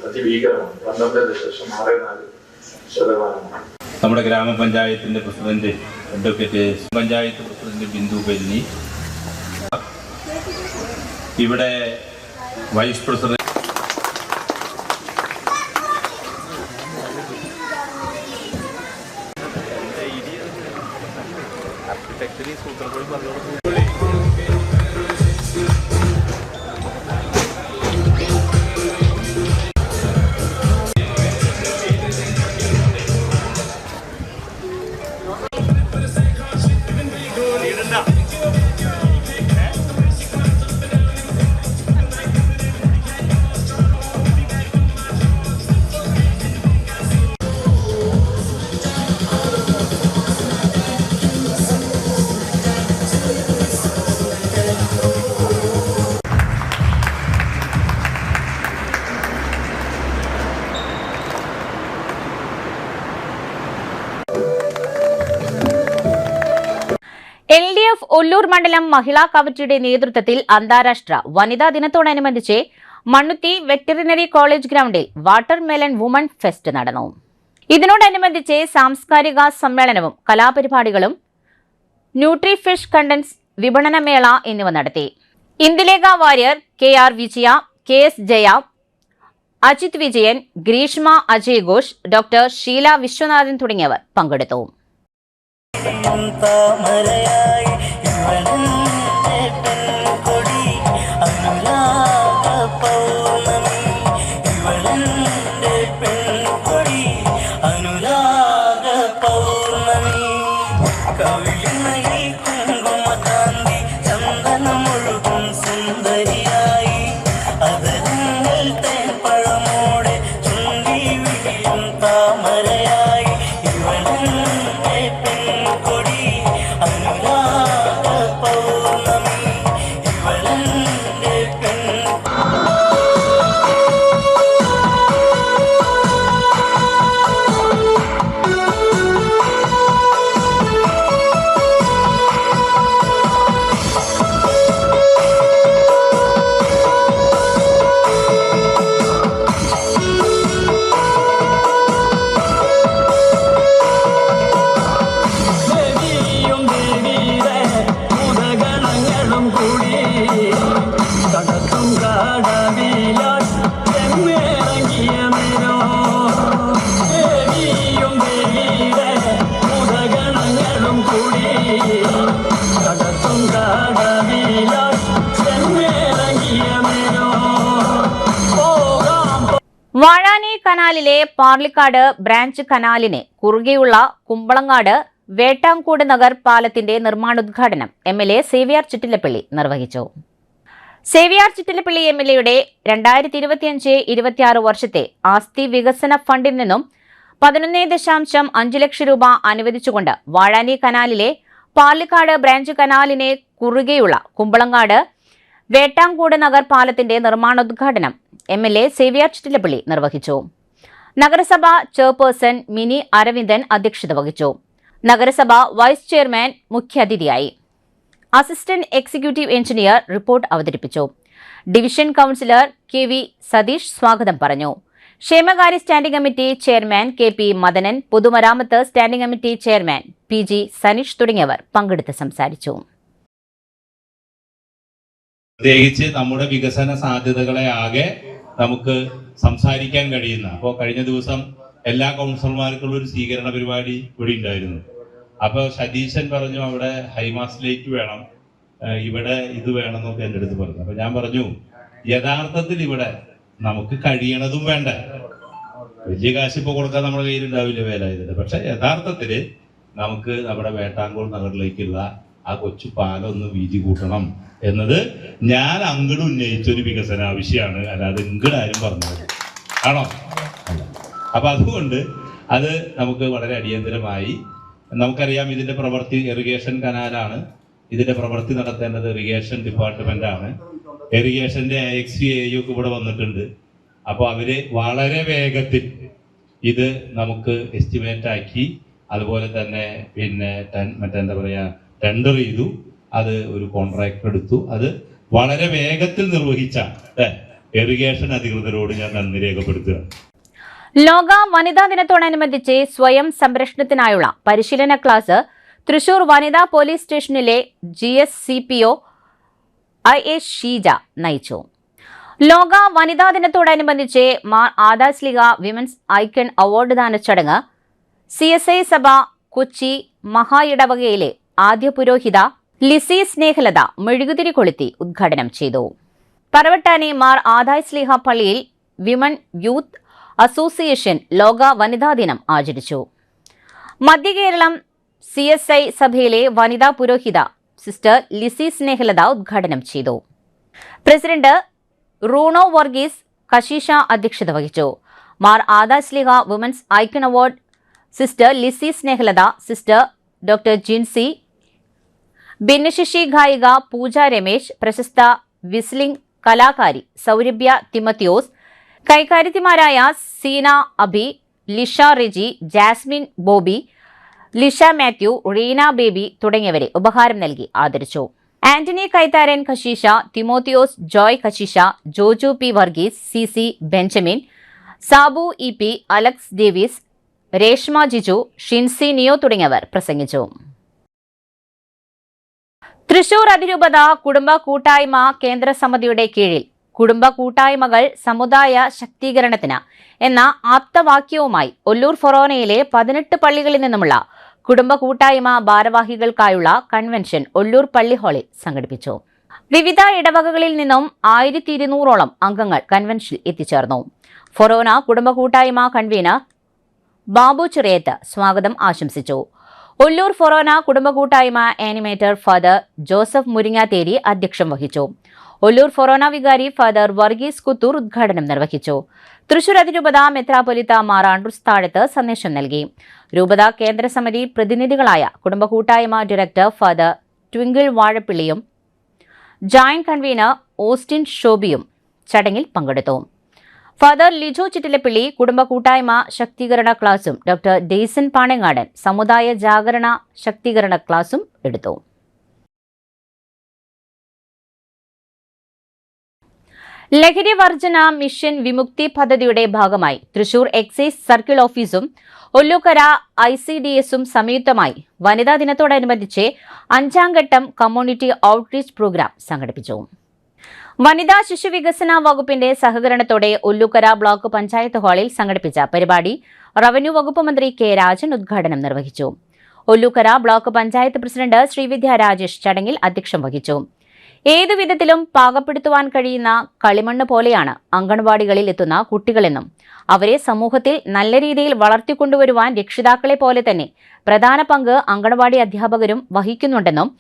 അതിഭീകരമാണ്. 12.64% നമ്മുടെ ഗ്രാമപഞ്ചായത്തിന്റെ president advocate panchayat president Bindu Benny, ഇവിടെ വൈസ് പ്രസിഡന്റ് LDF ഉള്ളൂർ മണ്ഡലം മഹിളാ കമ്മിറ്റിയുടെ നേതൃത്വത്തിൽ അന്താരാഷ്ട്ര വനിതാ ദിനത്തോടനുബന്ധിച്ച് മണ്ണുത്തി വെറ്ററിനറി കോളേജ് ഗ്രൗണ്ടിൽ വാട്ടർമെലൺ വുമൺ ഫെസ്റ്റ് നടന്നു. ഇതിനോടനുബന്ധിച്ച് സാംസ്കാരിക സമ്മേളനവും കലാപരിപാടികളും, ന്യൂട്രിഫിഷ് കണ്ടൻസ് വിപണനമേള എന്നിവ നടത്തി. ഇന്ദുലേഖ വാര്യർ, KR വിജയ, KS ജയ, അജിത് വിജയൻ, ഗ്രീഷ്മ അജയ് ഘോഷ്, ഡോക്ടർ ഷീല വിശ്വനാഥൻ തുടങ്ങിയവർ പങ്കെടുത്തു. വാഴാനി കനാലിലെ പാർലിക്കാട് ബ്രാഞ്ച് കനാലിന് കുറുകെയുള്ള കുമ്പളങ്ങാട് വേട്ടാംകൂട് നഗർ പാലത്തിന്റെ നിർമ്മാണോദ്ഘാടനം MLA സേവ്യർ ചിറ്റിലപ്പള്ളി നിർവഹിച്ചു. സേവ്യർ ചിറ്റിലപ്പള്ളി MLAയുടെ 2025-26 വർഷത്തെ ആസ്തി വികസന ഫണ്ടിൽ നിന്നും 11.5 ലക്ഷം രൂപ അനുവദിച്ചുകൊണ്ട് വാഴാനി കനാലിലെ പാർലിക്കാട് ബ്രാഞ്ച് കനാലിനെ കുറുകെയുള്ള കുമ്പളങ്ങാട് വേട്ടാംകൂട് നഗർ പാലത്തിന്റെ നിർമ്മാണോദ്ഘാടനം MLA സേവ്യർ ചിറ്റിലപ്പള്ളി നിർവഹിച്ചു. നഗരസഭ ചെയർപേഴ്സൺ മിനി അരവിന്ദൻ അധ്യക്ഷത വഹിച്ചു. നഗരസഭ വൈസ് ചെയർമാൻ മുഖ്യാതിഥിയായി. അസിസ്റ്റന്റ് എക്സിക്യൂട്ടീവ് എഞ്ചിനീയർ റിപ്പോർട്ട് അവതരിപ്പിച്ചു. ഡിവിഷൻ കൌൺസിലർ KV സതീഷ് സ്വാഗതം പറഞ്ഞു. ക്ഷേമകാര്യ standing committee chairman KP Madanan, പൊതുമരാമത്ത് standing committee chairman PG Saneesh തുടങ്ങിയവർ പങ്കെടുത്ത് സംസാരിച്ചു. പ്രത്യേകിച്ച് നമ്മുടെ വികസന സാധ്യതകളെ ആകെ നമുക്ക് സംസാരിക്കാൻ കഴിയുന്ന, അപ്പോൾ കഴിഞ്ഞ ദിവസം എല്ലാ കൗൺസിലർമാർക്കുള്ള ഒരു സ്വീകരണ പരിപാടി ഇവിടെ ഉണ്ടായിരുന്നു. അപ്പോൾ സതീശൻ പറഞ്ഞു അവിടെ ഹൈമാസ് ലേക്ക് വേണം, ഇവിടെ ഇത് വേണം എന്നൊക്കെ എൻ്റെ അടുത്ത് പറഞ്ഞു. അപ്പൊ ഞാൻ പറഞ്ഞു യഥാർത്ഥത്തിൽ ഇവിടെ നമുക്ക് കഴിയണതും വേണ്ട, വലിയ കാശ് ഇപ്പോൾ കൊടുക്കാൻ നമ്മുടെ കയ്യിലുണ്ടാവില്ല വേല ഇതിന്റെ. പക്ഷെ യഥാർത്ഥത്തിൽ നമുക്ക് നമ്മുടെ വേട്ടാങ്കോട് നഗറിലേക്കുള്ള ആ കൊച്ചു പാലം ഒന്ന് വീതി കൂട്ടണം എന്നത് ഞാൻ അങ്ങോട്ട് ഉന്നയിച്ചൊരു വികസന ആവശ്യമാണ്, അല്ലാതെ ഇങ്ങോട്ട് ആരും പറഞ്ഞത് ആണോ? അപ്പൊ അതുകൊണ്ട് അത് നമുക്ക് വളരെ അടിയന്തരമായി, നമുക്കറിയാം ഇതിന്റെ പ്രവൃത്തി ഇറിഗേഷൻ കനാലാണ്, ഇതിന്റെ പ്രവൃത്തി നടത്തേണ്ടത് ഇറിഗേഷൻ ഡിപ്പാർട്ട്മെന്റ് ആണ്. ഇറിഗേഷന്റെ AXVAU ഒക്കെ ഇവിടെ വന്നിട്ടുണ്ട്. അപ്പോൾ അവര് വളരെ വേഗത്തിൽ ഇത് നമുക്ക് എസ്റ്റിമേറ്റ് ആക്കി, അതുപോലെ തന്നെ പിന്നെ മറ്റെന്താ പറയാ ടെൻഡർ ചെയ്തു, അത് ഒരു കോൺട്രാക്ടർ എടുത്തു, അത് വളരെ വേഗത്തിൽ നിർവഹിച്ച ഇറിഗേഷൻ അധികൃതരോട് ഞാൻ നന്ദി രേഖപ്പെടുത്തുകയാണ്. ലോക വനിതാ ദിനത്തോടനുബന്ധിച്ച് സ്വയം സംരക്ഷണത്തിനായുള്ള പരിശീലന ക്ലാസ് തൃശൂർ വനിതാ പോലീസ് സ്റ്റേഷനിലെ GSCPO IS ഷീജ നയിച്ചു. ലോക വനിതാ ദിനത്തോടനുബന്ധിച്ച് മാർ ആദാസ്ലിഹ വിമൻസ് ഐക്കൺ അവാർഡ് ദാന ചടങ്ങ് CSI സഭ കൊച്ചി മഹാ ഇടവകയിലെ ആദ്യ പുരോഹിത ലിസി സ്നേഹലത മെഴുകുതിരി കൊളുത്തി ഉദ്ഘാടനം ചെയ്തു. പറവട്ടാനി മാർ ആദാസ്ലിഹ പള്ളിയിൽ വിമൻ യൂത്ത് അസോസിയേഷൻ ലോക വനിതാ ദിനം ആചരിച്ചു. മധ്യകേരളം CSI സഭയിലെ വനിതാ പുരോഹിത സിസ്റ്റർ ലിസി സ്നേഹലത ഉദ്ഘാടനം ചെയ്തു. പ്രസിഡന്റ് റൂണോ വർഗീസ് കശീഷ അധ്യക്ഷത വഹിച്ചു. മാർ ആദാസ്ലിഹ women's icon award sister Lizy Snehalatha, sister doctor Jincy, ഭിന്നശേഷി ഗായിക പൂജ രമേശ്, പ്രശസ്ത വിസ്ലിംഗ് കലാകാരി സൗരഭ്യ തിമത്തിയോസ്, കൈകാര്യത്തിമാരായ Seena Abi, Lisha Reji, Jasmine Bobby, Lisha Mathew, Reena Baby തുടങ്ങിയവരെ ഉപഹാരം നൽകി ആദരിച്ചു. Antony Kaitharan Kasheesha, Thimothios Joy Kasheesha, Joju P Varghese, CC Benjamin, Sabu EP, Alex Davis, Reshma Jiju, Shincy Neo തുടങ്ങിയവർ പ്രസംഗിച്ചു. തൃശൂർ അതിരൂപത കുടുംബ കൂട്ടായ്മ കേന്ദ്ര സമിതിയുടെ കീഴിൽ കുടുംബ കൂട്ടായ്മകൾ സമുദായ ശാക്തീകരണത്തിന് എന്ന ആപ്തവാക്യവുമായി ഒല്ലൂർ ഫൊറോനയിലെ 18 പള്ളികളിൽ നിന്നുമുള്ള കുടുംബ കൂട്ടായ്മ ഭാരവാഹികൾക്കായുള്ള കൺവെൻഷൻ ഒല്ലൂർ പള്ളി ഹാളിൽ സംഘടിപ്പിച്ചു. വിവിധ ഇടവകകളിൽ നിന്നും 1200ഓളം അംഗങ്ങൾ കൺവെൻഷനിൽ എത്തിച്ചേർന്നു. ഫൊറോന കുടുംബ കൂട്ടായ്മ കൺവീനർ ബാബു ചിറയത്ത് സ്വാഗതം ആശംസിച്ചു. ഒല്ലൂർ ഫൊറോന കുടുംബ കൂട്ടായ്മ ആനിമേറ്റർ ഫാദർ ജോസഫ് മുരിങ്ങാത്തേരി അധ്യക്ഷം വഹിച്ചു. ഒല്ലൂർ ഫൊറോന വികാരി ഫാദർ വർഗീസ് കുത്തൂർ ഉദ്ഘാടനം നിർവഹിച്ചു. തൃശൂർ അതിരൂപത മെത്രാപ്പൊലീത്ത മാർ ആൻഡ്രൂസ് താഴത്ത് സന്ദേശം നൽകി. രൂപത കേന്ദ്ര സമിതി പ്രതിനിധികളായ കുടുംബ കൂട്ടായ്മ ഡയറക്ടർ ഫാദർ ട്വിങ്കിൾ വാഴപ്പിള്ളിയും ജോയിന്റ് കൺവീനർ ഓസ്റ്റിൻ ഷോബിയും ചടങ്ങിൽ പങ്കെടുത്തു. ഫാദർ ലിജോ ചിറ്റിലപ്പിള്ളി കുടുംബ കൂട്ടായ്മ ശാക്തീകരണ ക്ലാസും ഡോക്ടർ ഡെയ്സൺ പാണങ്ങാടൻ സമുദായ ജാഗരണ ശാക്തീകരണ ക്ലാസും എടുത്തു. ലഹരി വർജന മിഷൻ വിമുക്തി പദ്ധതിയുടെ ഭാഗമായി തൃശൂർ എക്സൈസ് സർക്കിൾ ഓഫീസും ഒല്ലൂക്കര ICDSഉം സംയുക്തമായി വനിതാ ദിനത്തോടനുബന്ധിച്ച് 5ാം ഘട്ടം കമ്മ്യൂണിറ്റി ഔട്ട്റീച്ച് പ്രോഗ്രാം സംഘടിപ്പിച്ചു. വനിതാ ശിശു വികസന വകുപ്പിന്റെ സഹകരണത്തോടെ ഒല്ലൂക്കര ബ്ലോക്ക് പഞ്ചായത്ത് ഹാളിൽ സംഘടിപ്പിച്ച പരിപാടി റവന്യൂ വകുപ്പ് മന്ത്രി K. രാജൻ ഉദ്ഘാടനം നിർവഹിച്ചു. ഒല്ലൂക്കര ബ്ലോക്ക് പഞ്ചായത്ത് പ്രസിഡന്റ് ശ്രീവിദ്യ രാജേഷ് ചടങ്ങിൽ അധ്യക്ഷം വഹിച്ചു. ഏതുവിധത്തിലും പാകപ്പെടുത്തുവാൻ കഴിയുന്ന കളിമണ്ണ് പോലെയാണ് അംഗൻവാടികളിൽ എത്തുന്ന കുട്ടികളെന്നും അവരെ സമൂഹത്തിൽ നല്ല രീതിയിൽ വളർത്തിക്കൊണ്ടുവരുവാൻ രക്ഷിതാക്കളെ പോലെ തന്നെ പ്രധാന പങ്ക് അംഗൻവാടി അധ്യാപകരും വഹിക്കുന്നുണ്ടെന്നും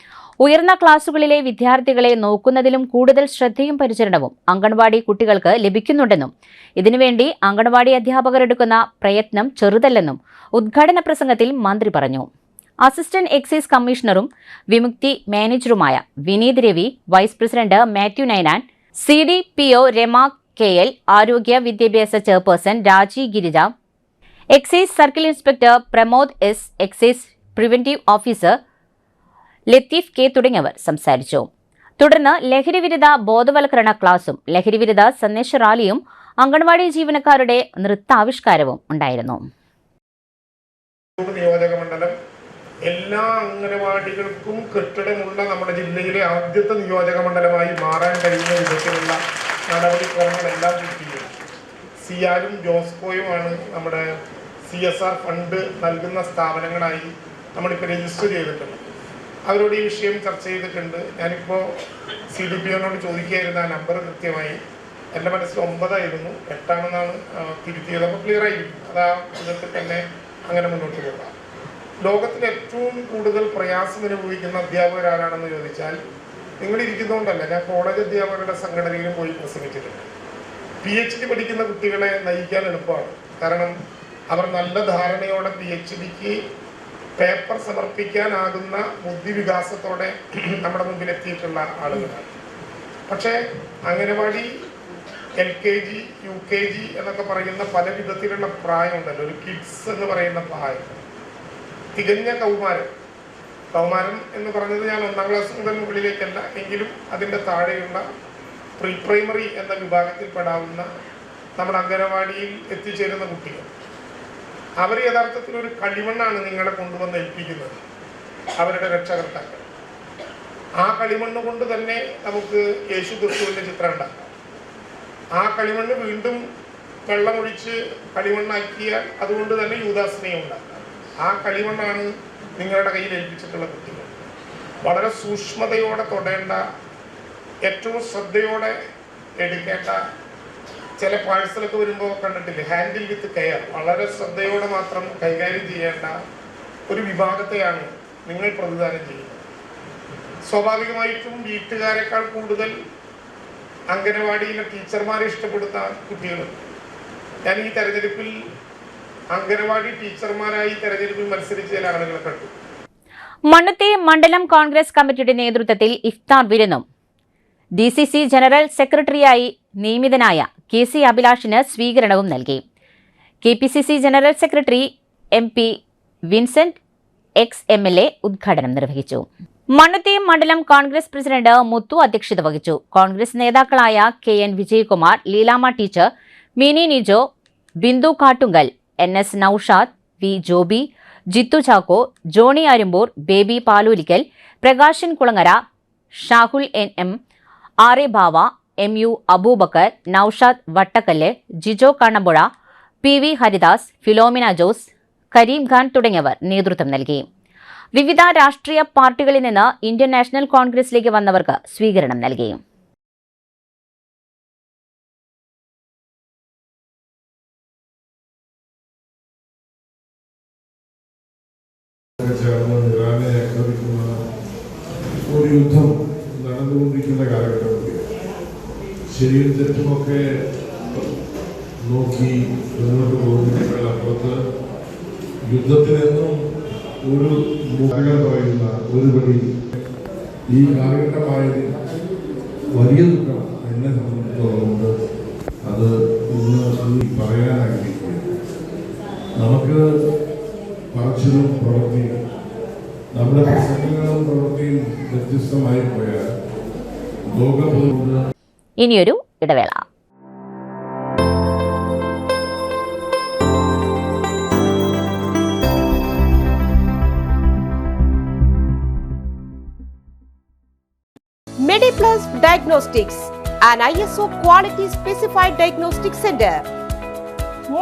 ഉയർന്ന ക്ലാസുകളിലെ വിദ്യാർത്ഥികളെ നോക്കുന്നതിലും കൂടുതൽ ശ്രദ്ധയും പരിചരണവും അംഗൻവാടി കുട്ടികൾക്ക് ലഭിക്കുന്നുണ്ടെന്നും ഇതിനുവേണ്ടി അംഗൻവാടി അധ്യാപകർ എടുക്കുന്ന പ്രയത്നം ചെറുതല്ലെന്നും ഉദ്ഘാടന പ്രസംഗത്തിൽ മന്ത്രി പറഞ്ഞു. അസിസ്റ്റന്റ് എക്സൈസ് കമ്മീഷണറും വിമുക്തി മാനേജറുമായ Vineeth Ravi, vice president Mathew Ninan, CDPO Rama KL, ആരോഗ്യ വിദ്യാഭ്യാസ chairperson Raji Girija, excise circle inspector Pramod S, excise preventive officer Latheef K തുടങ്ങിയവർ സംസാരിച്ചു. തുടർന്ന് ലഹരിവിരുദ്ധ ബോധവൽക്കരണ ക്ലാസും ലഹരിവിരുദ്ധ സന്ദേശ റാലിയും അംഗൻവാടി ജീവനക്കാരുടെ നൃത്താവിഷ്കാരവും ഉണ്ടായിരുന്നു. എല്ലാ അംഗനവാടികൾക്കും കെട്ടിടമുള്ള നമ്മുടെ ജില്ലയിലെ ആദ്യത്തെ നിയോജക മണ്ഡലമായി മാറാൻ കഴിയുന്ന വിധത്തിലുള്ള നടപടിക്രമങ്ങളെല്ലാം കിട്ടിയത് സിയാലും ജോസ്കോയുമാണ് നമ്മുടെ CSR ഫണ്ട് നൽകുന്ന സ്ഥാപനങ്ങളായി നമ്മളിപ്പോൾ രജിസ്റ്റർ ചെയ്തിട്ടുണ്ട്. അവരോട് ഈ വിഷയം ചർച്ച ചെയ്തിട്ടുണ്ട്. ഞാനിപ്പോൾ CDPOനോട് ചോദിക്കുകയായിരുന്നു ആ നമ്പർ കൃത്യമായി. എൻ്റെ മനസ്സിൽ 9 ആയിരുന്നു, 8 ആണെന്നാണ് തിരുത്തിയത്. അപ്പോൾ ക്ലിയർ ആയിരിക്കും. അത് ആ വിധത്തിൽ തന്നെ അങ്ങനെ മുന്നോട്ട് പോകാം. ലോകത്തിൽ ഏറ്റവും കൂടുതൽ പ്രയാസം അനുഭവിക്കുന്ന അധ്യാപകർ ആരാണെന്ന് ചോദിച്ചാൽ നിങ്ങളിരിക്കുന്നതുകൊണ്ടല്ല, ഞാൻ കോളേജ് അധ്യാപകരുടെ സംഘടനയിലും പോയി പ്രസംഗിച്ചിട്ടുണ്ട്. PhD പഠിക്കുന്ന കുട്ടികളെ നയിക്കാൻ എളുപ്പമാണ്. കാരണം അവർ നല്ല ധാരണയോടെ PhDക്ക് പേപ്പർ സമർപ്പിക്കാനാകുന്ന ബുദ്ധിവികാസത്തോടെ നമ്മുടെ മുമ്പിൽ എത്തിയിട്ടുള്ള ആളുകളാണ്. പക്ഷേ അംഗനവാടി LKG UKG എന്നൊക്കെ പറയുന്ന പല വിധത്തിലുള്ള പ്രായമുണ്ടല്ലോ. ഒരു കിഡ്സ് എന്ന് പറയുന്ന പ്രായം, തികഞ്ഞ കൗമാരം എന്ന് പറഞ്ഞത് ഞാൻ 1ാം ക്ലാസ് മുതൽ മുകളിലേക്കല്ല, എങ്കിലും അതിൻ്റെ താഴെയുള്ള പ്രീ പ്രൈമറി എന്ന വിഭാഗത്തിൽ പെടാവുന്ന നമ്മുടെ അംഗനവാടിയിൽ എത്തിച്ചേരുന്ന കുട്ടികൾ, അവർ യഥാർത്ഥത്തിൽ ഒരു കളിമണ്ണാണ് നിങ്ങളെ കൊണ്ടുവന്ന് ഏൽപ്പിക്കുന്നത്. അവരുടെ രക്ഷകർത്താക്കൾ. ആ കളിമണ്ണ് കൊണ്ട് തന്നെ നമുക്ക് യേശു ക്രിസ്തുവിൻ്റെ ചിത്രം ഉണ്ടാക്കാം. ആ കളിമണ്ണ് വീണ്ടും വെള്ളമൊഴിച്ച് കളിമണ്ണാക്കിയാൽ അതുകൊണ്ട് തന്നെ യൂദാസിനെയും ഉണ്ടാക്കാം. ആ കളിമണ്ണാണ് നിങ്ങളുടെ കയ്യിൽ ഏൽപ്പിച്ചിട്ടുള്ള കുട്ടികൾ. വളരെ സൂക്ഷ്മതയോടെ തൊടേണ്ട, ഏറ്റവും ശ്രദ്ധയോടെ എടുക്കേണ്ട, ചില പാഴ്സലൊക്കെ വരുമ്പോൾ കണ്ടിട്ടില്ലേ, ഹാൻഡിൽ വിത്ത് കെയർ, വളരെ ശ്രദ്ധയോടെ മാത്രം കൈകാര്യം ചെയ്യേണ്ട ഒരു വിഭാഗത്തെയാണ് നിങ്ങൾ പ്രതിദാനം ചെയ്യുന്നത്. സ്വാഭാവികമായിട്ടും വീട്ടുകാരെക്കാൾ കൂടുതൽ അംഗനവാടിയിലെ ടീച്ചർമാരെ ഇഷ്ടപ്പെടുന്ന കുട്ടികളുണ്ട്. ഞാൻ ഈ തെരഞ്ഞെടുപ്പിൽ അംഗനവാടി ടീച്ചർമാരായി തെരഞ്ഞെടുപ്പിൽ മത്സരിച്ച ചില ആളുകളെ കണ്ടു. മണ്ണുത്തി മണ്ഡലം കോൺഗ്രസ് കമ്മിറ്റിയുടെ നേതൃത്വത്തിൽ ഇഫ്താർ വിരുന്നും DCC ജനറൽ സെക്രട്ടറിയായി നിയമിതനായ KC അഭിലാഷിന് സ്വീകരണവും നൽകി. KPCC general secretary MP Vincent ex-MLA ഉദ്ഘാടനം നിർവഹിച്ചു. മണ്ണുത്തി മണ്ഡലം കോൺഗ്രസ് പ്രസിഡന്റ് മുത്തു അധ്യക്ഷത വഹിച്ചു. കോൺഗ്രസ് നേതാക്കളായ KN Vijayakumar, Leelamma teacher, Mini Nijo, Bindu Kattungal, NS Noushad, V Joby, Jithu Chacko, Johnny Arumpoor, Baby Paloorikkal, Prakashan Kulangara, Shahul NM, RA Bava, MU Abubakar, Noushad Vattakallu, Jijo Kannampuzha, PV Haridas, Philomina Jose, Kareem Khan തുടങ്ങിയവർ നേതൃത്വം നൽകി. വിവിധ രാഷ്ട്രീയ പാർട്ടികളിൽ നിന്ന് ഇന്ത്യൻ നാഷണൽ കോൺഗ്രസിലേക്ക് വന്നവർക്ക് സ്വീകരണം നൽകി. ഒരു യുദ്ധം നടന്നുകൊണ്ടിരിക്കുന്ന കാലഘട്ടത്തിൽ ശരിയും തെറ്റുമൊക്കെ നോക്കി മുന്നോട്ട് പോകുന്നതിനേക്കാൾ അപ്പുറത്ത് യുദ്ധത്തിനെന്നും ഒരു പറയുന്ന ഒരുപടി ഈ കാലഘട്ടമായതിൽ വലിയ ദുഃഖം എന്നെ സംബന്ധിച്ചിടത്തോളമുണ്ട്. അത് ഇന്ന് പറയാൻ ആഗ്രഹിക്കുകയാണ്. നമുക്ക് പറച്ചിലും പ്രവൃത്തിയും നമ്മുടെ പ്രസംഗങ്ങളും പ്രവൃത്തിയും വ്യത്യസ്തമായി പോയാൽ ലോകബോധ. ഇനിയൊരു ഇടവേള. MediPlus Diagnostics, an ISO quality specified diagnostic center.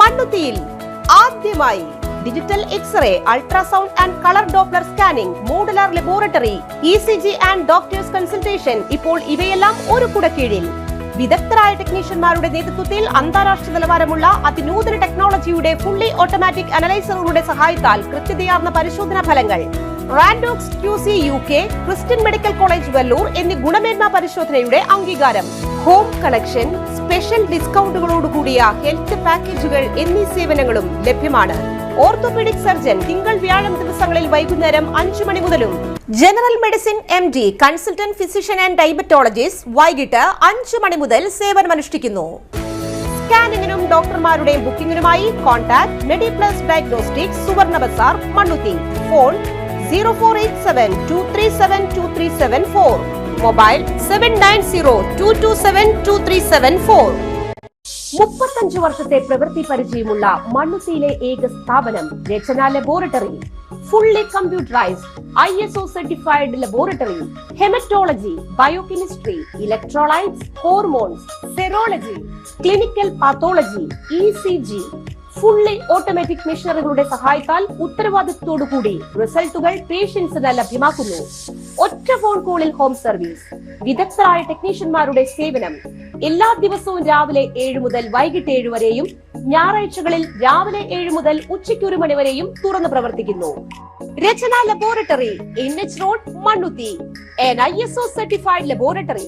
മണ്ണുത്തിയിൽ ആദ്യമായി digital x-ray, ultrasound and colour doppler scanning, modular laboratory, ECG and doctors consultation. ഇപ്പോൾ ഇവയെല്ലാം ഒരു കുടക്കീഴിൽ വിദഗ്ധരായ ടെക്നീഷ്യന്മാരുടെ നേതൃത്വത്തിൽ അന്താരാഷ്ട്ര നിലവാരമുള്ള അതിനൂതന ടെക്നോളജിയുടെ ഫുള്ളി ഓട്ടോമാറ്റിക് അനലൈസറുകളുടെ സഹായത്താൽ കൃത്യതയാർന്ന പരിശോധനാ ഫലങ്ങൾ. റാൻഡോക്സ് QC UK, Christian medical college Vellore എന്നീ ഗുണമേന്മ പരിശോധനയുടെ അംഗീകാരം. ഹോം കളക്ഷൻ, സ്പെഷ്യൽ ഡിസ്കൗണ്ടുകളോടുകൂടിയ ഹെൽത്ത് പാക്കേജുകൾ എന്നീ സേവനങ്ങളും ലഭ്യമാണ്. ഓർത്തോപീഡിക് സർജൻ തിങ്കൾ വ്യാഴം ദിവസങ്ങളിൽ വൈകുന്നേരം 5 മണി മുതലും, general medicine MD, consultant physician and diabetologist വൈകിട്ട് 5 മണി മുതൽ സേവനമനുഷ്ഠിക്കുന്നു. സ്കാനിങ്ങിനും ഡോക്ടർമാരുടെ ബുക്കിംഗിനുമായി കോൺടാക്ട് MediPlus Diagnostics, സുവർണ ബസാർ, മണ്ണുത്തി. Phone 0487237237 mobile 7902272374. 35 വർഷത്തെ പ്രവൃത്തി പരിചയമുള്ള മണ്ണുത്തിയിലെ ഏക സ്ഥാപനം Rachana laboratory. Fully computerised ISO certified laboratory. Haematology, biochemistry, electrolytes, hormones, serology, clinical pathology, ECG. Fully automatic മെഷീനറികളുടെ സഹായത്താൽ ഉത്തരവാദിത്വത്തോടുകൂടി റിസൾട്ടുകൾ പേഷ്യൻസിന് ലഭ്യമാക്കുന്നു. ഒറ്റ ഫോൺ കോളിൽ ഹോം സർവീസ്. വിദഗ്ധരായ ടെക്നീഷ്യന്മാരുടെ സേവനം. എല്ലാ ദിവസവും രാവിലെ 7 മുതൽ വൈകിട്ട് 7 വരെയും ഞായറാഴ്ചകളിൽ രാവിലെ 7 മുതൽ ഉച്ചയ്ക്ക് 1 മണി വരെയും തുറന്നു പ്രവർത്തിക്കുന്നു. Rachana laboratory, NH road, Mannuthy. an ISO certified laboratory.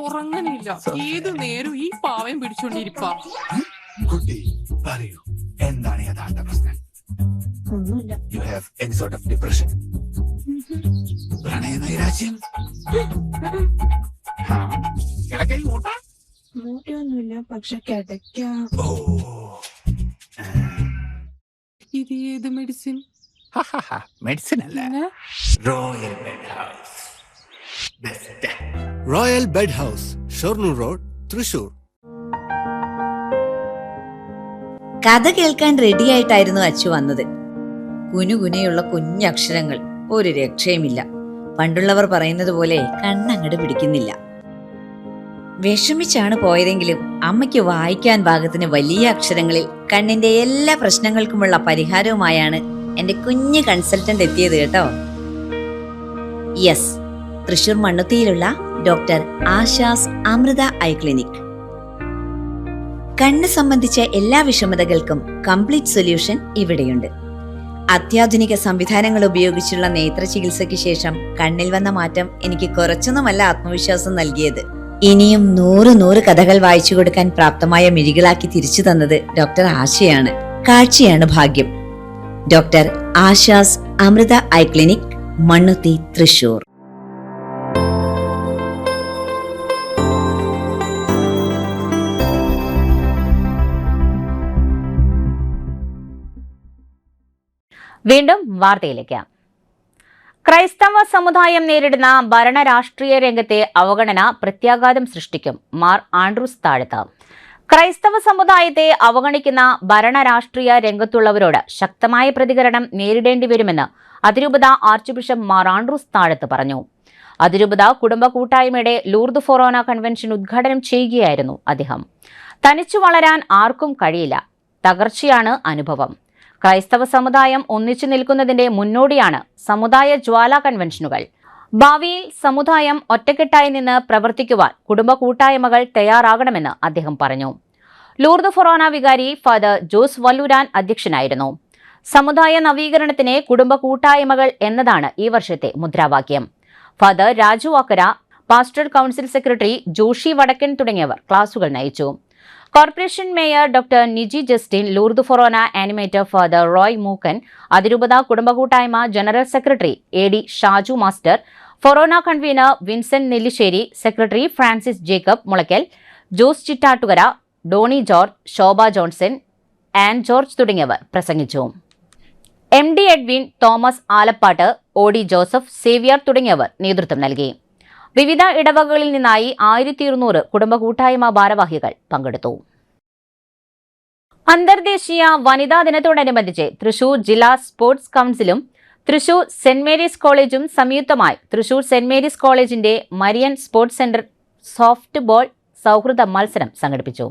ഉറങ്ങണില്ല, ഏതു നേരം ഈ പാവം പിടിച്ചോണ്ടിരിപ്പാ. കുട്ടി പറയൂ, എന്താണ് യഥാർത്ഥ പ്രശ്നം? ഒന്നുമില്ല. You have any sort of depression, പ്രണയ നൈരാശ്യം? മൂട്ടയൊന്നുമില്ല, പക്ഷെ കിടക്കാം. ഇത് ഏത് മെഡിസിൻ? മെഡിസിൻ അല്ല, royal bed house. Royal bed house, Shoranur road, Thrissur. കഥ കേൾക്കാൻ റെഡിയായിട്ടായിരുന്നു അച്ചു വന്നത്. കുനുകുനയുള്ള കുഞ്ഞക്ഷരങ്ങൾ, ഒരു രക്ഷയുമില്ല. പണ്ടുള്ളവർ പറയുന്നത് പോലെ കണ്ണങ്ങട് പിടിക്കുന്നില്ല. വിഷമിച്ചാണ് പോയതെങ്കിലും അമ്മയ്ക്ക് വായിക്കാൻ പാകത്തിന് വലിയ അക്ഷരങ്ങളിൽ കണ്ണിന്റെ എല്ലാ പ്രശ്നങ്ങൾക്കുമുള്ള പരിഹാരവുമായാണ് എന്റെ കുഞ്ഞ് കൺസൾട്ടന്റ് എത്തിയത് കേട്ടോ. യെസ്, തൃശൂർ മണ്ണുത്തിയിലുള്ള doctor Asha's Amrita eye clinic. കണ്ണ് സംബന്ധിച്ച എല്ലാ വിഷമതകൾക്കും കംപ്ലീറ്റ് സൊല്യൂഷൻ ഇവിടെയുണ്ട്. അത്യാധുനിക സംവിധാനങ്ങൾ ഉപയോഗിച്ചുള്ള നേത്ര ചികിത്സയ്ക്ക് ശേഷം കണ്ണിൽ വന്ന മാറ്റം എനിക്ക് കുറച്ചൊന്നുമല്ല ആത്മവിശ്വാസം നൽകിയത്. ഇനിയും 100 കഥകൾ വായിച്ചു കൊടുക്കാൻ പ്രാപ്തമായ മിഴികളാക്കി തിരിച്ചു തന്നത് ഡോക്ടർ ആശയാണ്. കാഴ്ചയാണ് ഭാഗ്യം. Doctor Asha's Amrita eye clinic, Mannuthy, Thrissur. വീണ്ടും വാർത്തയിലേക്ക്. ക്രൈസ്തവ സമുദായം നേരിടുന്ന ഭരണ രാഷ്ട്രീയ രംഗത്തെ അവഗണന പ്രത്യാഘാതം സൃഷ്ടിക്കും. മാർ ആൻഡ്രൂസ് താഴത്ത്. ക്രൈസ്തവ സമുദായത്തെ അവഗണിക്കുന്ന ഭരണ രാഷ്ട്രീയ രംഗത്തുള്ളവരോട് ശക്തമായ പ്രതികരണം നേരിടേണ്ടി വരുമെന്ന് അതിരൂപത ആർച്ച് ബിഷപ്പ് മാർ ആൻഡ്രൂസ് താഴത്ത് പറഞ്ഞു. അതിരൂപത കുടുംബ കൂട്ടായ്മയുടെ ലൂർദ് ഫൊറോന കൺവെൻഷൻ ഉദ്ഘാടനം ചെയ്യുകയായിരുന്നു അദ്ദേഹം. തനിച്ചു വളരാൻ ആർക്കും കഴിയില്ല, തകർച്ചയാണ് അനുഭവം. ക്രൈസ്തവ സമുദായം ഒന്നിച്ചു നിൽക്കുന്നതിന്റെ മുന്നോടിയാണ് സമുദായ ജ്വാല കൺവെൻഷനുകൾ. ഭാവിയിൽ സമുദായം ഒറ്റക്കെട്ടായി നിന്ന് പ്രവർത്തിക്കുവാൻ കുടുംബ കൂട്ടായ്മകൾ തയ്യാറാകണമെന്ന് അദ്ദേഹം പറഞ്ഞു. ലൂർദ് ഫൊറോന വികാരി ഫാദർ ജോസ് വല്ലൂരാൻ അധ്യക്ഷനായിരുന്നു. സമുദായ നവീകരണത്തിന് കുടുംബ കൂട്ടായ്മകൾ എന്നതാണ് ഈ വർഷത്തെ മുദ്രാവാക്യം. Father Raju Vakkara, pastor council secretary Joshy Vadakkan തുടങ്ങിയവർ ക്ലാസുകൾ നയിച്ചു. Corporation mayor doctor Niji Justin, Lourdes ഫൊറോന ആനിമേറ്റർ ഫാദർ റോയ് മൂക്കൻ, അതിരൂപത കുടുംബ കൂട്ടായ്മ general secretary AD Shaju master, ഫൊറോന convener Vincent Nellissery, secretary Francis Jacob Mulakkal, Jose Chittattukara, Donny George, Shobha Johnson, Ann George തുടങ്ങിയവർ പ്രസംഗിച്ചു. MD Edwin, Thomas Alappat, OD Joseph, Xavier തുടങ്ങിയവർ നേതൃത്വം നൽകി. വിവിധ ഇടവകകളിൽ നിന്നായി 1200 കുടുംബ കൂട്ടായ്മ ഭാരവാഹികൾ പങ്കെടുത്തു. അന്തർദേശീയ വനിതാ ദിനത്തോടനുബന്ധിച്ച് തൃശൂർ ജില്ലാ സ്പോർട്സ് കൌൺസിലും തൃശൂർ സെന്റ് മേരീസ് കോളേജും സംയുക്തമായി തൃശൂർ സെന്റ് മേരീസ് കോളേജിന്റെ Marian sports centre soft ball സൗഹൃദ മത്സരം സംഘടിപ്പിച്ചു.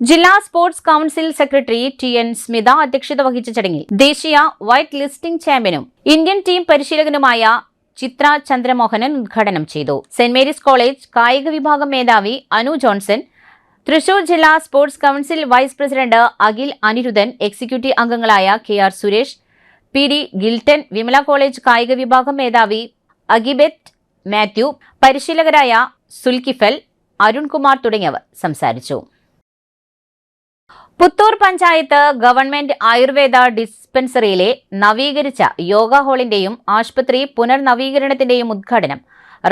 ജില്ലാ sports council secretary TN Smitha അധ്യക്ഷത വഹിച്ച ചടങ്ങിൽ ദേശീയ വൈറ്റ് ലിസ്റ്റിംഗ് ചാമ്പ്യനും ഇന്ത്യൻ ടീം പരിശീലകനുമായ ചിത്ര ചന്ദ്രമോഹനൻ ഉദ്ഘാടനം ചെയ്തു. സെന്റ് മേരീസ് കോളേജ് കായിക വിഭാഗം മേധാവി അനു ജോൺസൺ, തൃശൂർ ജില്ലാ sports council vice president Akhil Aniruddhan, executive അംഗങ്ങളായ KR Suresh, PD Gilton, Vimala college കായിക വിഭാഗം മേധാവി അഗിബെറ്റ് മാത്യു, പരിശീലകരായ സുൽക്കിഫൽ, അരുൺകുമാർ തുടങ്ങിയവർ സംസാരിച്ചു. പുത്തൂർ പഞ്ചായത്ത് ഗവൺമെന്റ് ആയുർവേദ ഡിസ്പെൻസറിയിലെ നവീകരിച്ച യോഗ ഹാളിന്റെയും ആശുപത്രി പുനർനവീകരണത്തിന്റെയും ഉദ്ഘാടനം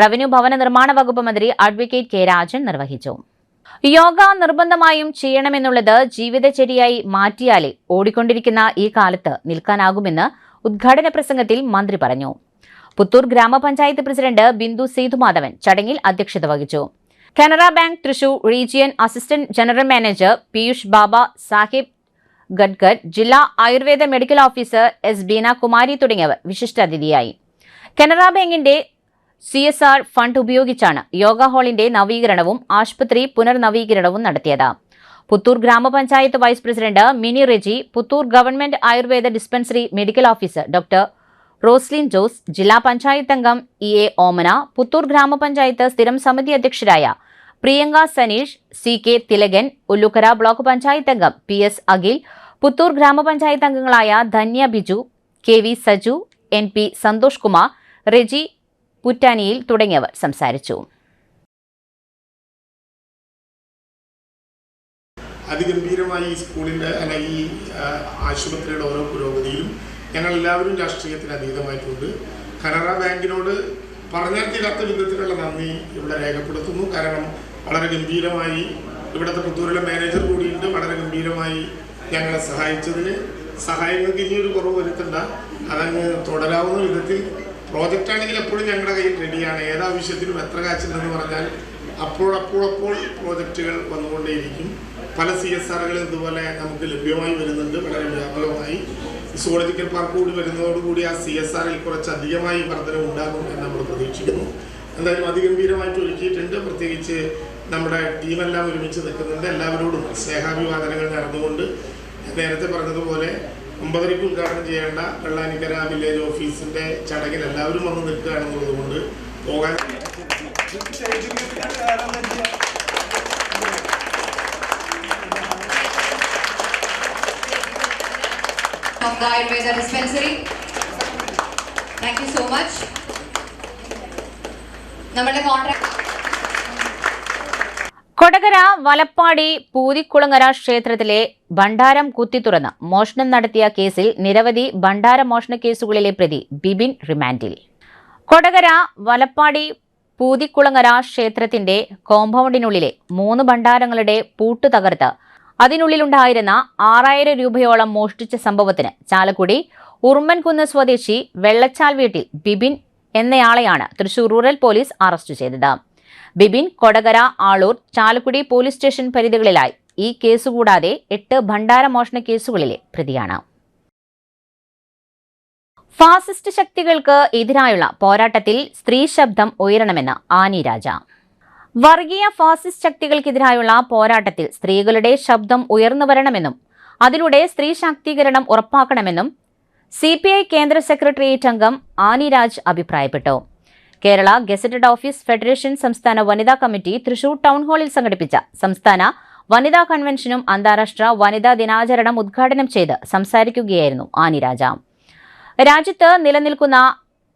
റവന്യൂ ഭവന നിർമ്മാണ വകുപ്പ് മന്ത്രി അഡ്വക്കേറ്റ് K രാജൻ നിർവഹിച്ചു. യോഗ നിർബന്ധമായും ചെയ്യണമെന്നുള്ളത് ജീവിതചര്യയായി മാറ്റിയാലേ ഓടിക്കൊണ്ടിരിക്കുന്ന ഈ കാലത്ത് നിൽക്കാനാകുമെന്ന് ഉദ്ഘാടന പ്രസംഗത്തിൽ മന്ത്രി പറഞ്ഞു. പുത്തൂർ ഗ്രാമപഞ്ചായത്ത് പ്രസിഡന്റ് ബിന്ദു സേതുമാധവൻ ചടങ്ങിൽ അധ്യക്ഷത വഹിച്ചു. Canara bank Thrissur region assistant general manager Piyush Baba Sahib Gadkar, ജില്ലാ Ayurveda medical officer S Beena Kumari തുടങ്ങിയവർ വിശിഷ്ടാതിഥിയായി. കാനറ ബാങ്കിന്റെ CSR ഫണ്ട് ഉപയോഗിച്ചാണ് യോഗ ഹാളിന്റെ നവീകരണവും ആശുപത്രി പുനർനവീകരണവും നടത്തിയത്. Puthur grama panchayat vice president Mini Reji, Puthur government Ayurveda dispensary medical officer doctor Roslin Jose, ജില്ലാ പഞ്ചായത്ത് അംഗം EA ഓമന, പുത്തൂർ ഗ്രാമപഞ്ചായത്ത് സ്ഥിരം സമിതി അധ്യക്ഷരായ പ്രിയങ്ക സനീഷ്, CK തിലകൻ, ഉല്ലുക്കര ബ്ലോക്ക് പഞ്ചായത്ത് അംഗം PS അഖിൽ, പുത്തൂർ ഗ്രാമപഞ്ചായത്ത് അംഗങ്ങളായ ധന്യ ബിജു, KV സജു, NP സന്തോഷ് കുമാർ, റെജി പുറ്റാനിയിൽ തുടങ്ങിയവർ സംസാരിച്ചു. അതിഗംഭീരമായി ഈ സ്കൂളിൻ്റെ ഈ ആശുപത്രിയുടെ ഓരോ പുരോഗതിയിലും ഞങ്ങളെല്ലാവരും രാഷ്ട്രീയത്തിന് അതീതമായിട്ടുണ്ട്. കാനറ ബാങ്കിനോട് പറഞ്ഞാൽ തീരാത്ത വിധത്തിലുള്ള നന്ദി ഇവിടെ രേഖപ്പെടുത്തുന്നു. കാരണം വളരെ ഗംഭീരമായി ഇവിടുത്തെ പുത്തൂരിലെ മാനേജർ കൂടിയുണ്ട്. വളരെ ഗംഭീരമായി ഞങ്ങളെ സഹായിച്ചതിന് സഹായങ്ങൾക്ക് ഇനിയൊരു കുറവ് വരുത്തണ്ട, അതങ്ങ് തുടരാവുന്ന വിധത്തിൽ പ്രോജക്റ്റാണെങ്കിൽ എപ്പോഴും ഞങ്ങളുടെ കയ്യിൽ റെഡിയാണ്. ഏതാവശ്യത്തിനും എത്ര കാച്ചിലെന്ന് പറഞ്ഞാൽ അപ്പോൾ പ്രോജക്റ്റുകൾ വന്നുകൊണ്ടേയിരിക്കും. പല CSRകൾ ഇതുപോലെ നമുക്ക് ലഭ്യമായി വരുന്നുണ്ട് വളരെ വ്യാപകമായി. സുവോളജിക്കൽ പാർക്ക് കൂടി വരുന്നതോടുകൂടി ആ CSRൽ കുറച്ച് അധികമായി വർധനം ഉണ്ടാകും എന്ന് നമ്മൾ പ്രതീക്ഷിക്കുന്നു. എന്തായാലും അതിഗംഭീരമായിട്ട് ഒരുക്കിയിട്ടുണ്ട്. പ്രത്യേകിച്ച് നമ്മുടെ ടീമെല്ലാം ഒരുമിച്ച് നിൽക്കുന്നുണ്ട്. എല്ലാവരോടും സ്നേഹാഭിവാദനങ്ങൾ നടന്നുകൊണ്ട് നേരത്തെ പറഞ്ഞതുപോലെ 9:30 ഉദ്ഘാടനം ചെയ്യേണ്ട വെള്ളാനിക്കര വില്ലേജ് ഓഫീസിൻ്റെ ചടങ്ങിൽ എല്ലാവരും വന്ന് നിൽക്കുകയാണെന്നുള്ളത് കൊണ്ട് പോകാൻ of the Ayurveda dispensary. Thank you so much. നമ്മുടെ കോൺട്രാക്ട് കൊടകര വലപ്പാടി പൂതിക്കുളങ്ങര ക്ഷേത്രത്തിലെ ഭണ്ഡാരം കുത്തിത്തുറന്ന് മോഷണം നടത്തിയ കേസിൽ നിരവധി ഭണ്ഡാര മോഷണ കേസുകളിലെ പ്രതി ബിബിൻ റിമാൻഡിൽ. കൊടകര വലപ്പാടി പൂതിക്കുളങ്ങര ക്ഷേത്രത്തിന്റെ കോമ്പൗണ്ടിനുള്ളിലെ 3 ഭണ്ഡാരങ്ങളുടെ പൂട്ട് തകർത്ത് അതിനുള്ളിലുണ്ടായിരുന്ന 6000 രൂപയോളം മോഷ്ടിച്ച സംഭവത്തിന് ചാലക്കുടി ഉറുമ്പൻകുന്ന് സ്വദേശി വെള്ളച്ചാൽ വീട്ടിൽ ബിബിൻ എന്നയാളെയാണ് തൃശൂർ റൂറൽ പോലീസ് അറസ്റ്റ് ചെയ്തത്. ബിബിൻ കൊടകര, ആളൂർ, ചാലക്കുടി പോലീസ് സ്റ്റേഷൻ പരിധികളിലായി ഈ കേസുകൂടാതെ 8 ഭണ്ഡാര മോഷണ കേസുകളിലെ പ്രതിയാണ്. ഫാസിസ്റ്റ് ശക്തികൾക്ക് എതിരായുള്ള പോരാട്ടത്തിൽ സ്ത്രീ ശബ്ദം ഉയരണമെന്ന് ആനി രാജ. വർഗീയ ഫാസിസ്റ്റ് ശക്തികൾക്കെതിരായുള്ള പോരാട്ടത്തിൽ സ്ത്രീകളുടെ ശബ്ദം ഉയർന്നു വരണമെന്നും അതിലൂടെ സ്ത്രീ ശാക്തീകരണം ഉറപ്പാക്കണമെന്നും CPI കേന്ദ്ര സെക്രട്ടേറിയറ്റ് അംഗം ആനി രാജ് അഭിപ്രായപ്പെട്ടു. കേരള ഗസറ്റഡ് ഓഫീസ് ഫെഡറേഷൻ സംസ്ഥാന വനിതാ കമ്മിറ്റി തൃശൂർ ടൗൺ ഹാളിൽ സംഘടിപ്പിച്ച സംസ്ഥാന വനിതാ കൺവെൻഷനും അന്താരാഷ്ട്ര വനിതാ ദിനാചരണം ഉദ്ഘാടനം ചെയ്ത് സംസാരിക്കുകയായിരുന്നു ആനി രാജ. രാജ്യത്ത് നിലനിൽക്കുന്ന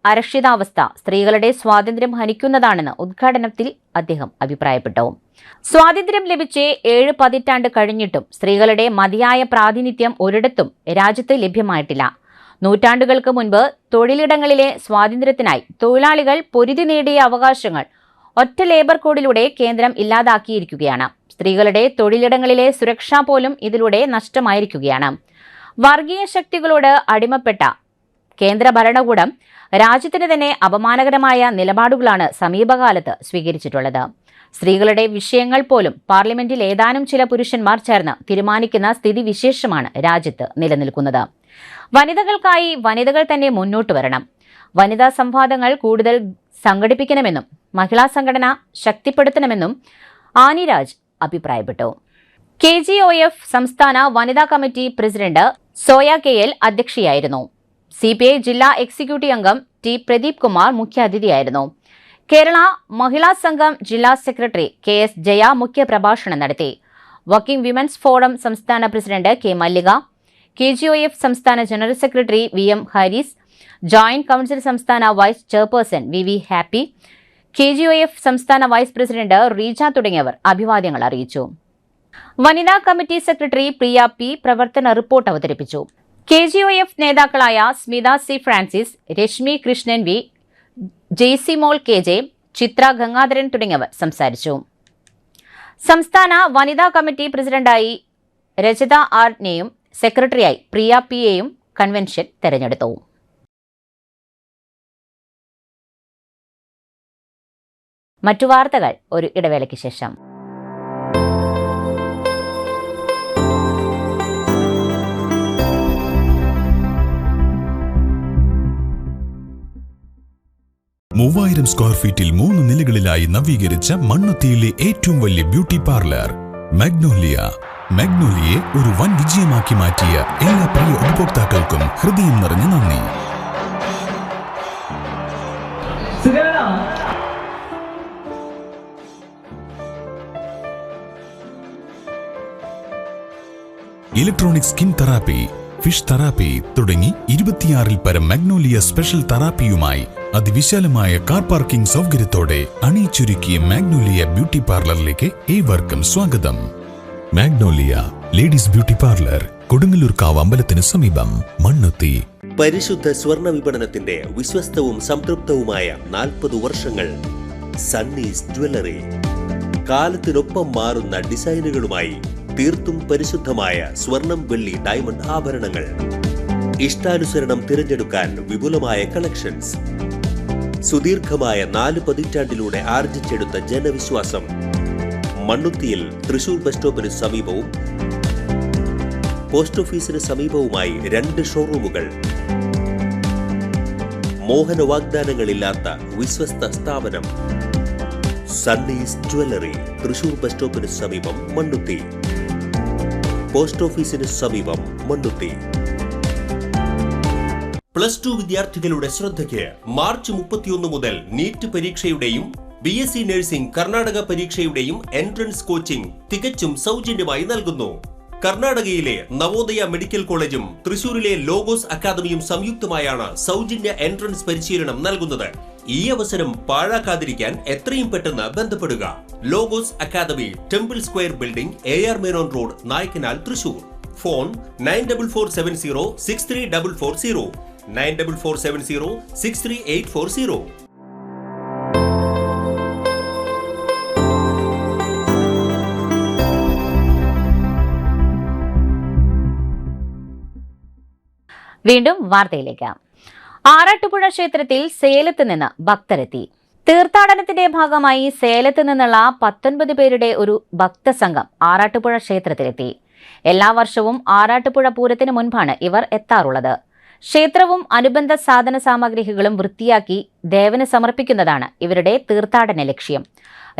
അരക്ഷിതാവസ്ഥ സ്ത്രീകളുടെ സ്വാതന്ത്ര്യം ഹനിക്കുന്നതാണെന്ന് ഉദ്ഘാടനത്തിൽ അദ്ദേഹം അഭിപ്രായപ്പെട്ടു. സ്വാതന്ത്ര്യം ലഭിച്ച് 7 പതിറ്റാണ്ട് കഴിഞ്ഞിട്ടും സ്ത്രീകളുടെ മതിയായ പ്രാതിനിധ്യം ഒരിടത്തും രാജ്യത്ത് ലഭ്യമായിട്ടില്ല. നൂറ്റാണ്ടുകൾക്ക് മുൻപ് തൊഴിലിടങ്ങളിലെ സ്വാതന്ത്ര്യത്തിനായി തൊഴിലാളികൾ പൊരുതി നേടിയ അവകാശങ്ങൾ ഒറ്റ ലേബർ കോഡിലൂടെ കേന്ദ്രം ഇല്ലാതാക്കിയിരിക്കുകയാണ്. സ്ത്രീകളുടെ തൊഴിലിടങ്ങളിലെ സുരക്ഷ പോലും ഇതിലൂടെ നഷ്ടമായിരിക്കുകയാണ്. വർഗീയ ശക്തികളോട് അടിമപ്പെട്ട കേന്ദ്ര ഭരണകൂടം രാജ്യത്തിന് തന്നെ അപമാനകരമായ നിലപാടുകളാണ് സമീപകാലത്ത് സ്വീകരിച്ചിട്ടുള്ളത്. സ്ത്രീകളുടെ വിഷയങ്ങൾ പോലും പാർലമെന്റിൽ ഏതാനും ചില പുരുഷന്മാർ ചേർന്ന് തീരുമാനിക്കുന്ന സ്ഥിതിവിശേഷമാണ് രാജ്യത്ത് നിലനിൽക്കുന്നത്. വനിതകൾക്കായി വനിതകൾ തന്നെ മുന്നോട്ട് വരണം. വനിതാ സംവാദങ്ങൾ കൂടുതൽ സംഘടിപ്പിക്കണമെന്നും മഹിളാ സംഘടന ശക്തിപ്പെടുത്തണമെന്നും ആനി രാജ് അഭിപ്രായപ്പെട്ടു. KGOF സംസ്ഥാന വനിതാ കമ്മിറ്റി പ്രസിഡന്റ് സോയ KL അധ്യക്ഷയായിരുന്നു. CPI ജില്ലാ എക്സിക്യൂട്ടീവ് അംഗം T പ്രദീപ് കുമാർ മുഖ്യാതിഥിയായിരുന്നു. കേരള മഹിളാ സംഘം ജില്ലാ സെക്രട്ടറി KS ജയ മുഖ്യപ്രഭാഷണം നടത്തി. വർക്കിംഗ് വിമൻസ് ഫോറം സംസ്ഥാന പ്രസിഡന്റ് K മല്ലിക, KGOF സംസ്ഥാന general secretary VM Haris, joint council സംസ്ഥാന vice chairperson VV Happy, KGOF സംസ്ഥാന വൈസ് പ്രസിഡന്റ് റീജ തുടങ്ങിയവർ അഭിവാദ്യങ്ങൾ അറിയിച്ചു. വനിതാ കമ്മിറ്റി സെക്രട്ടറി പ്രിയ P പ്രവർത്തന റിപ്പോർട്ട് അവതരിപ്പിച്ചു. KGOF നേതാക്കളായ Smitha C Francis, Reshmi Krishnan V, JC മോൾ KJ, ചിത്ര ഗംഗാധരൻ തുടങ്ങിയവർ സംസാരിച്ചു. സംസ്ഥാന വനിതാ കമ്മിറ്റി പ്രസിഡന്റായി രജത R-നെയും സെക്രട്ടറിയായി പ്രിയ P-യെയും കൺവെൻഷൻ തെരഞ്ഞെടുത്തു. മറ്റു വാർത്തകൾ ഒരു ഇടവേളയ്ക്ക് ശേഷം. മൂവായിരം സ്ക്വയർ ഫീറ്റിൽ 3 നിലകളിലായി നവീകരിച്ച മണ്ണുത്തിയിലെ ഏറ്റവും വലിയ ബ്യൂട്ടി പാർലർ മാഗ്നോലിയ. മാഗ്നോലിയെ ഒരു വൻ വിജയമാക്കി മാറ്റിയ എല്ലാ പ്രിയ ഉപഭോക്താക്കൾക്കും ഹൃദയം നിറഞ്ഞ നന്ദി. Electronic skin therapy, fish therapy തുടങ്ങി 26-ൽ പരം മാഗ്നോലിയ സ്പെഷ്യൽ തെറാപ്പിയുമായി അതിവിശാലമായ കാർ പാർക്കിംഗ് സൗകര്യത്തോടെ അണിയിച്ചൊരുക്കിയ മാഗ്നോലിയ ബ്യൂട്ടി പാർലറിലേക്ക് ഏവർക്കും സ്വാഗതം. മാഗ്നോലിയ ലേഡീസ് ബ്യൂട്ടി പാർലർ, കൊടുങ്ങല്ലൂർക്കാവ് അമ്പലത്തിന് സമീപം, മണ്ണുത്തി. പരിശുദ്ധ സ്വർണ്ണ വിപണനത്തിന്റെ വിശ്വസ്തവും സംതൃപ്തവുമായ 40 വർഷങ്ങൾ. സണ്ണീസ് ജ്വല്ലറി. കാലത്തിനൊപ്പം മാറുന്ന ഡിസൈനുകളുമായി തീർത്തും പരിശുദ്ധമായ സ്വർണം, വെള്ളി, ഡയമണ്ട് ആഭരണങ്ങൾ. ഇഷ്ടാനുസരണം തിരഞ്ഞെടുക്കാൻ വിപുലമായ കളക്ഷൻസ്. സുദീർഘമായ 4 പതിറ്റാണ്ടിലൂടെ ആർജിച്ചെടുത്ത ജനവിശ്വാസം. മണ്ണുത്തിയിൽ തൃശൂർ ബസ് സ്റ്റോപ്പിന് സമീപവും പോസ്റ്റ് ഓഫീസിന് സമീപവുമായി 2 ഷോറൂമുകൾ. മോഹന വാഗ്ദാനങ്ങളില്ലാത്ത വിശ്വസ്ത സ്ഥാപനം സണ്ണീസ് ജ്വല്ലറി, തൃശൂർ ബസ് സ്റ്റോപ്പിന് സമീപം മണ്ണുത്തി. പോസ്റ്റ് ഓഫീസിന് സമീപം മണ്ണുത്തി. +2 വിദ്യാർത്ഥികളുടെ ശ്രദ്ധയ്ക്ക് മാർച്ച് 31 മുതൽ നീറ്റ് പരീക്ഷയുടെയും BSc നഴ്സിംഗ് കർണാടക പരീക്ഷയുടെയും എൻട്രൻസ് കോച്ചിംഗ് തികച്ചും സൗജന്യമായി നൽകുന്നു. കർണാടകയിലെ നവോദയ മെഡിക്കൽ കോളേജും തൃശൂരിലെ ലോഗോസ് അക്കാദമിയും സംയുക്തമായാണ് സൗജന്യ എൻട്രൻസ് പരിശീലനം നൽകുന്നത്. ഈ അവസരം പാഴാക്കാതിരിക്കാൻ എത്രയും പെട്ടെന്ന് ബന്ധപ്പെടുക. Logos academy, temple square building, AR Menon road, Naikkanal, Thrissur. Phone 9447063440, 9447063840. വീണ്ടും വാർത്തയിലേക്ക്. ആറാട്ടുപുഴ ക്ഷേത്രത്തിൽ സേലത്ത് നിന്ന് ഭക്തരെത്തി. തീർത്ഥാടനത്തിന്റെ ഭാഗമായി സേലത്ത് നിന്നുള്ള 19 പേരുടെ ഒരു ഭക്തസംഘം ആറാട്ടുപുഴ ക്ഷേത്രത്തിലെത്തി. എല്ലാ വർഷവും ആറാട്ടുപുഴ പൂരത്തിന് മുൻപാണ് ഇവർ എത്താറുള്ളത്. ക്ഷേത്രവും അനുബന്ധ സാധന സാമഗ്രികളും വൃത്തിയാക്കി ദേവന് സമർപ്പിക്കുന്നതാണ് ഇവരുടെ തീർത്ഥാടന ലക്ഷ്യം.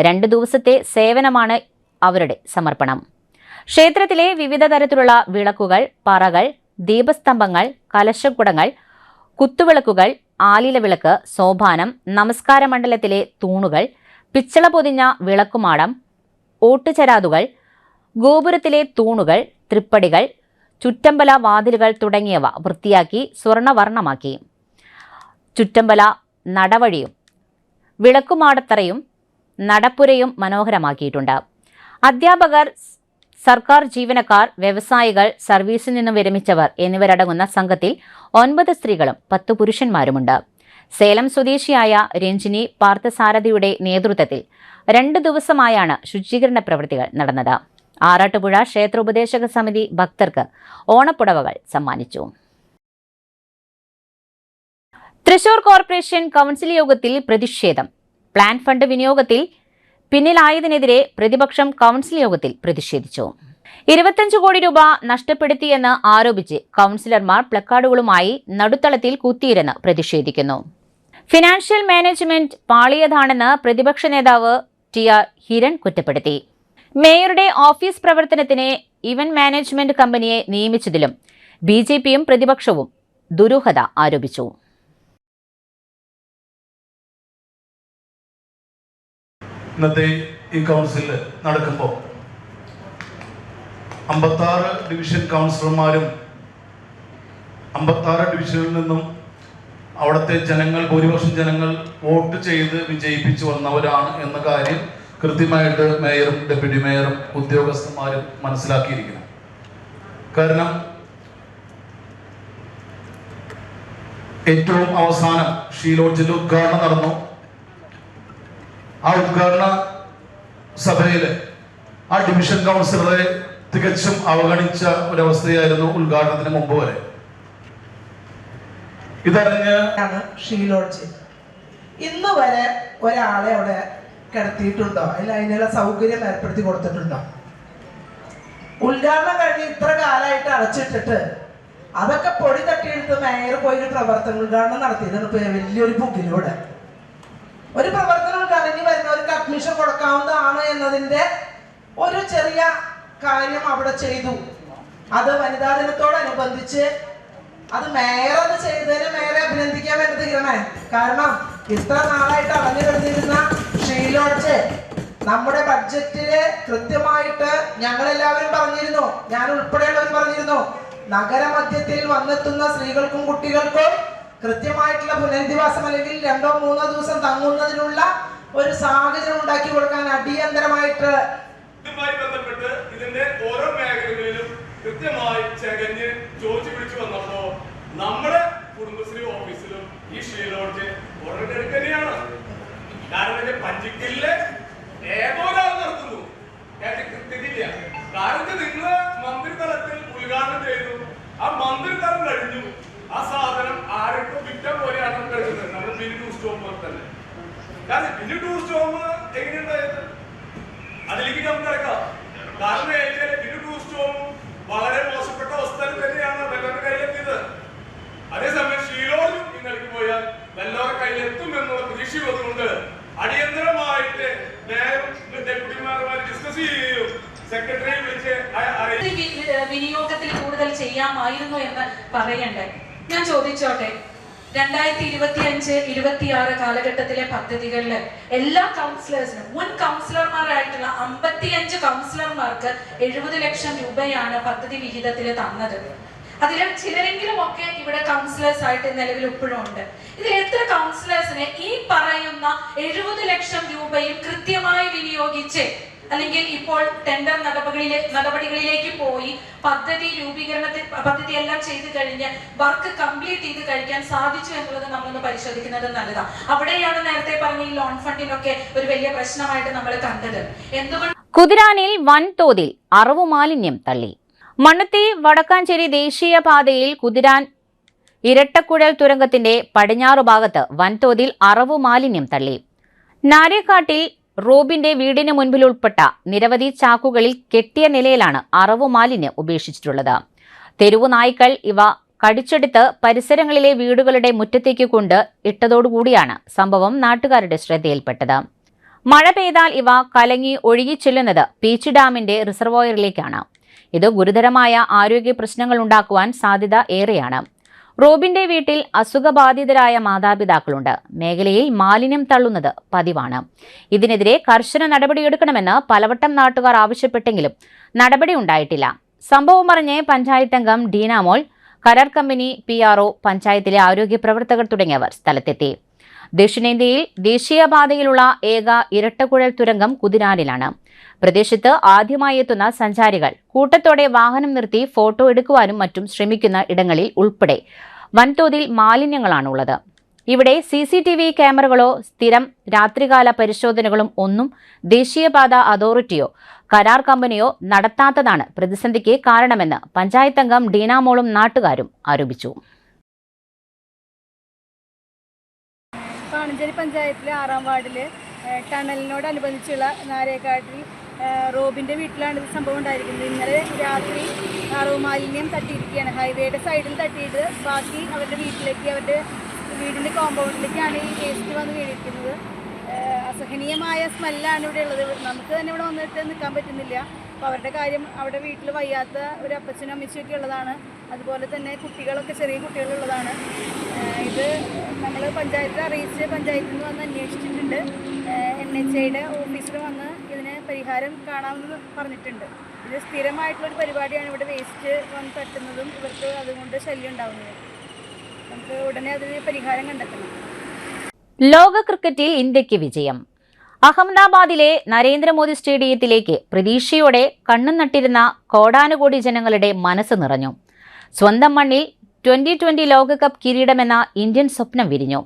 2 ദിവസത്തെ സേവനമാണ് അവരുടെ സമർപ്പണം. ക്ഷേത്രത്തിലെ വിവിധ തരത്തിലുള്ള വിളക്കുകൾ, പറകൾ, ദീപസ്തംഭങ്ങൾ, കലശക്കുടങ്ങൾ, കുത്തുവിളക്കുകൾ, ആലില വിളക്ക്, സോപാനം, നമസ്കാര മണ്ഡലത്തിലെ തൂണുകൾ, പിച്ചള പൊതിഞ്ഞ വിളക്കുമാടം, ഓട്ടുചരാതുകൾ, ഗോപുരത്തിലെ തൂണുകൾ, തൃപ്പടികൾ, ചുറ്റമ്പല വാതിലുകൾ തുടങ്ങിയവ വൃത്തിയാക്കി സ്വർണ്ണവർണ്ണമാക്കി. ചുറ്റമ്പല നടവഴിയും വിളക്കുമാടത്തറയും നടപ്പുരയും മനോഹരമാക്കിയിട്ടുണ്ട്. അധ്യാപകർ, സർക്കാർ ജീവനക്കാർ, വ്യവസായികൾ, സർവീസിൽ നിന്നും വിരമിച്ചവർ എന്നിവരടങ്ങുന്ന സംഘത്തിൽ 9 സ്ത്രീകളും 10 പുരുഷന്മാരുമുണ്ട്. സേലം സ്വദേശിയായ രഞ്ജിനി പാർത്ഥസാരഥിയുടെ നേതൃത്വത്തിൽ 2 ദിവസമായാണ് ശുചീകരണ പ്രവൃത്തികൾ നടന്നത്. ആറാട്ടുപുഴ ക്ഷേത്രോപദേശക സമിതി ഭക്തർക്ക് ഓണപ്പുടവകൾ സമ്മാനിച്ചു. തൃശൂർ കോർപ്പറേഷൻ കൗൺസിൽ യോഗത്തിൽ പ്രതിഷേധം. പ്ലാൻ ഫണ്ട് വിനിയോഗത്തിൽ പിന്നിലായതിനെതിരെ പ്രതിപക്ഷം കൗൺസിൽ യോഗത്തിൽ പ്രതിഷേധിച്ചു. 25 കോടി രൂപ നഷ്ടപ്പെടുത്തിയെന്ന് ആരോപിച്ച് കൗൺസിലർമാർ പ്ലക്കാർഡുകളുമായി നടുത്തളത്തിൽ കുത്തിയിരുന്ന് പ്രതിഷേധിക്കുന്നു. ഫിനാൻഷ്യൽ മാനേജ്മെന്റ് പാളിയതാണെന്ന് പ്രതിപക്ഷ നേതാവ് TR ഹിരൺ കുറ്റപ്പെടുത്തി. മേയറുടെ ഓഫീസ് പ്രവർത്തനത്തിന് ഇവന്റ് മാനേജ്മെന്റ് കമ്പനിയെ നിയമിച്ചതിലും BJPയും പ്രതിപക്ഷവും ദുരൂഹത ആരോപിച്ചു. ഇന്നത്തെ ഈ കൗൺസിൽ നടക്കുമ്പോൾ 56 ഡിവിഷൻ കൗൺസിലർമാരും 56 ഡിവിഷനിൽ നിന്നും അവിടുത്തെ ജനങ്ങൾ, ഭൂരിപക്ഷം ജനങ്ങൾ വോട്ട് ചെയ്ത് വിജയിപ്പിച്ചു വന്നവരാണ് എന്ന കാര്യം കൃത്യമായിട്ട് മേയറും ഡെപ്യൂട്ടി മേയറും ഉദ്യോഗസ്ഥന്മാരും മനസ്സിലാക്കിയിരിക്കണം. കാരണം ഏറ്റവും അവസാനം ഷീലോഡ്ജിൽ ഉദ്ഘാടനം നടന്നു. ആ ഉദ്ഘാടന സഭയിൽ ആ ഡിവിഷൻ കൗൺസിലറെ തികച്ചും അവഗണിച്ച ഒരവസ്ഥയായിരുന്നു ഉദ്ഘാടനത്തിന് മുമ്പ് വരെ. ഇതറിഞ്ഞ് ഷീലോഡ്ജ് ഇന്ന് വരെ ഒരാളെ അവിടെ കിടത്തിയിട്ടുണ്ടോ? അതിനുള്ള സൗകര്യം ഏർപ്പെടുത്തി കൊടുത്തിട്ടുണ്ടോ? ഉദ്ഘാടനം കഴിഞ്ഞ് ഇത്ര കാലമായിട്ട് അടച്ചിട്ടിട്ട് അതൊക്കെ പൊടി തട്ടിയെടുത്ത് മേയർ പോയി പ്രവർത്തന ഉദ്ഘാടനം നടത്തിയതാണ്. വലിയൊരു ബുക്കിലൂടെ ഒരു പ്രവർത്തനം ഉദ്ഘാടനം വരുന്നവർക്ക് അഡ്മിഷൻ കൊടുക്കാവുന്നതാണ് എന്നതിന്റെ ഒരു ചെറിയ കാര്യം അവിടെ ചെയ്തു. അത് വനിതാ ദിനത്തോടനുബന്ധിച്ച് അത് മേയർ അത് ചെയ്തതിന് മേയറെ അഭിനന്ദിക്കാൻ വേണ്ടതിരണേ. കാരണം ഇത്ര നാളായിട്ട് അടഞ്ഞു കിടന്നിരുന്ന ഷീലോഡ്ജ് നമ്മുടെ ബഡ്ജറ്റില് കൃത്യമായിട്ട് ഞങ്ങളെല്ലാവരും പറഞ്ഞിരുന്നു, ഞാൻ ഉൾപ്പെടെയുള്ളവർ പറഞ്ഞിരുന്നു, നഗരമധ്യത്തിൽ വന്നെത്തുന്ന സ്ത്രീകൾക്കും കുട്ടികൾക്കും കൃത്യമായിട്ടുള്ള പുനരധിവാസം അല്ലെങ്കിൽ 2-3 ദിവസം തങ്ങുന്നതിനുള്ള ഒരു സാഹചര്യം ഉണ്ടാക്കി കൊടുക്കാൻ അടിയന്തരമായിട്ട് ഇതുമായി ബന്ധപ്പെട്ട് ഇതിന്റെ ഓരോ മേഖലകളിലും കൃത്യമായി ചകഞ്ഞ് ചോദിച്ചു പിടിച്ചു വന്നപ്പോ നമ്മുടെ കുടുംബശ്രീ ഓഫീസിലും ഈ ഷീലോഡ്ജ് ഉടനെ എടുക്കുകയാണ്. കാരണം പഞ്ചിക്കലില് ഏതോ ഒരാൾ നടത്തുന്നു, കൃത്യമില്ല. കാരണം നിങ്ങൾ മന്ത്രിതലത്തിൽ ഉദ്ഘാടനം ചെയ്തു, ആ മന്ത്രിതലം കഴിഞ്ഞു, ആ സാധനം ആർക്കും വിറ്റ പോലെയാണ് കഴിക്കുന്നത്. നമ്മൾ മിനി ടൂർ സ്റ്റോം പോലെ തന്നെ. കാരണം മിനി ടൂർ സ്റ്റോം എങ്ങനെയുണ്ടായത് അതിലേക്ക് നമുക്ക് കിടക്കാം. കാരണം മിനി ടൂർ സ്റ്റോം വളരെ മോശപ്പെട്ട അവസ്ഥ തന്നെയാണ് വെല്ലോരുടെ കയ്യിലെത്തിയത്. അതേസമയം ഷീലോർജും ഈ നിലയ്ക്ക് പോയാൽ വെല്ലോരുടെ കയ്യിലെത്തും എന്നുള്ള പ്രതീക്ഷയുള്ളതുകൊണ്ട് അടിയന്തരമായിട്ട് മേയറും ഡെപ്യൂട്ടിമാരുമായി ഡിസ്കസ് ചെയ്യുകയും സെക്രട്ടറിയെ വിളിച്ച് വിനിയോഗത്തിൽ കൂടുതൽ ചെയ്യാമായിരുന്നു എന്ന് പറയണ്ടേ? ഞാൻ ചോദിച്ചോട്ടെ, 2025-26 കാലഘട്ടത്തിലെ പദ്ധതികളിൽ എല്ലാ കൗൺസിലേഴ്സിനും മുൻ കൗൺസിലർമാരായിട്ടുള്ള 55 കൗൺസിലർമാർക്ക് 70 ലക്ഷം രൂപയാണ് പദ്ധതി വിഹിതത്തിൽ തന്നത്. അതിൽ ചിലരെങ്കിലും ഒക്കെ ഇവിടെ കൗൺസിലേഴ്സ് ആയിട്ട് നിലവിൽ ഇപ്പോഴും ഉണ്ട്. ഇതിൽ എത്ര കൗൺസിലേഴ്സിനെ ഈ പറയുന്ന 70 ലക്ഷം രൂപയും കൃത്യമായി വിനിയോഗിച്ച് അല്ലെങ്കിൽ ഇപ്പോൾ ടെൻഡർ നടപടികളിലേക്ക് പോയി പദ്ധതി എല്ലാം ചെയ്ത് കഴിഞ്ഞ് വർക്ക് കംപ്ലീറ്റ് ചെയ്ത് കഴിക്കാൻ സാധിച്ചു എന്നുള്ളത് നമ്മളൊന്ന് പരിശോധിക്കുന്നത് നല്ലതാണ്. അവിടെയാണ് നേരത്തെ പറഞ്ഞ ഈ ലോൺ ഫണ്ടിനൊക്കെ ഒരു വലിയ പ്രശ്നമായിട്ട് നമ്മൾ കണ്ടത്. എന്തുകൊണ്ട് കുതിരാനിൽ വൻതോതിൽ അറവു മാലിന്യം തള്ളി. മണ്ണുത്തി വടക്കാഞ്ചേരി ദേശീയപാതയിൽ കുതിരാൻ ഇരട്ടക്കുഴൽ തുരങ്കത്തിന്റെ പടിഞ്ഞാറു ഭാഗത്ത് വൻതോതിൽ അറവു മാലിന്യം തള്ളി. നാരേക്കാട്ടിൽ റോബിന്റെ വീടിന് മുൻപിൽ ഉൾപ്പെട്ട നിരവധി ചാക്കുകളിൽ കെട്ടിയ നിലയിലാണ് അറവു മാലിന്യം ഉപേക്ഷിച്ചിട്ടുള്ളത്. തെരുവു നായ്ക്കൾ ഇവ കടിച്ചെടുത്ത് പരിസരങ്ങളിലെ വീടുകളുടെ മുറ്റത്തേക്ക് കൊണ്ട് ഇട്ടതോടുകൂടിയാണ് സംഭവം നാട്ടുകാരുടെ ശ്രദ്ധയിൽപ്പെട്ടത്. മഴ പെയ്താൽ ഇവ കലങ്ങി ഒഴുകിച്ചെല്ലുന്നത് പീച്ചി ഡാമിന്റെ റിസർവോയറിലേക്കാണ്. ഇത് ഗുരുതരമായ ആരോഗ്യ പ്രശ്നങ്ങൾ ഉണ്ടാക്കുവാൻ സാധ്യത ഏറെയാണ്. റോബിന്റെ വീട്ടിൽ അസുഖബാധിതരായ മാതാപിതാക്കളുണ്ട്. മേഖലയിൽ മാലിന്യം തള്ളുന്നത് പതിവാണ്. ഇതിനെതിരെ കർശന നടപടിയെടുക്കണമെന്ന് പലവട്ടം നാട്ടുകാർ ആവശ്യപ്പെട്ടെങ്കിലും നടപടി ഉണ്ടായിട്ടില്ല. സംഭവം അറിഞ്ഞ് പഞ്ചായത്ത് അംഗം ഡീനാമോൾ, കരാർ കമ്പനി PRO, പഞ്ചായത്തിലെ ആരോഗ്യ പ്രവർത്തകർ തുടങ്ങിയവർ സ്ഥലത്തെത്തി. ദക്ഷിണേന്ത്യയിൽ ദേശീയപാതയിലുള്ള ഏക ഇരട്ടക്കുഴൽ തുരങ്കം കുതിരാനിലാണ്. പ്രദേശത്ത് ആദ്യമായി എത്തുന്ന സഞ്ചാരികൾ കൂട്ടത്തോടെ വാഹനം നിർത്തി ഫോട്ടോ എടുക്കുവാനും മറ്റും ശ്രമിക്കുന്ന ഇടങ്ങളിൽ ഉൾപ്പെടെ വൻതോതിൽ മാലിന്യങ്ങളാണുള്ളത്. ഇവിടെ CCTV ക്യാമറകളോ സ്ഥിരം രാത്രികാല പരിശോധനകളും ഒന്നും ദേശീയപാത അതോറിറ്റിയോ കരാർ കമ്പനിയോ നടത്താത്തതാണ് പ്രതിസന്ധിക്ക് കാരണമെന്ന് പഞ്ചായത്ത് അംഗം ഡീനാമോളും നാട്ടുകാരും ആരോപിച്ചു. പാണഞ്ചേരി പഞ്ചായത്തിലെ 6-ാം വാർഡിൽ ടണലിനോടനുബന്ധിച്ചുള്ള നാരേക്കാട്ടിൽ റോബിൻ്റെ വീട്ടിലാണ് ഇത് സംഭവം ഉണ്ടായിരിക്കുന്നത്. ഇന്നലെ രാത്രി അറവ് മാലിന്യം തട്ടിയിരിക്കുകയാണ്. ഹൈവേയുടെ സൈഡിൽ തട്ടിയിട്ട് ബാക്കി അവരുടെ വീട്ടിലേക്ക്, അവരുടെ വീടിൻ്റെ കോമ്പൗണ്ടിലേക്കാണ് ഈ വേസ്റ്റ് വന്ന് വീണിരിക്കുന്നത്. അസഹനീയമായ സ്മെല്ലാണ് ഇവിടെ ഉള്ളത്. നമുക്ക് തന്നെ ഇവിടെ വന്നിട്ട് നിൽക്കാൻ പറ്റുന്നില്ല. അപ്പോൾ അവരുടെ കാര്യം, അവിടെ വീട്ടിൽ വയ്യാത്ത ഒരു അപ്പച്ചനും അമ്മച്ചിയൊക്കെ ഉള്ളതാണ്. അതുപോലെ തന്നെ കുട്ടികളൊക്കെ, ചെറിയ കുട്ടികളുള്ളതാണ്. ഇത് നമ്മൾ പഞ്ചായത്തിൽ അറിയിച്ച് പഞ്ചായത്തിൽ നിന്ന് വന്ന് അന്വേഷിച്ചിട്ടുണ്ട്. NHAയുടെ ഓഫീസിൽ വന്ന് ഇതിന് പരിഹാരം കാണാമെന്ന് പറഞ്ഞിട്ടുണ്ട്. ഇത് സ്ഥിരമായിട്ടുള്ളൊരു പരിപാടിയാണ്. ഇവിടെ വേസ്റ്റ് വന്ന് തട്ടുന്നതും ഇവർക്ക് അതുകൊണ്ട് ശല്യം ഉണ്ടാകുന്നത്. നമുക്ക് ഉടനെ അതിന് പരിഹാരം കണ്ടെത്തണം. ലോക ക്രിക്കറ്റിൽ ഇന്ത്യക്ക് വിജയം. അഹമ്മദാബാദിലെ നരേന്ദ്രമോദി സ്റ്റേഡിയത്തിലേക്ക് പ്രതീക്ഷയോടെ കണ്ണും നട്ടിരുന്ന കോടാനുകോടി ജനങ്ങളുടെ മനസ്സ് നിറഞ്ഞു. സ്വന്തം മണ്ണിൽ 2020 ലോകകപ്പ് കിരീടമെന്ന ഇന്ത്യൻ സ്വപ്നം വിരിഞ്ഞു.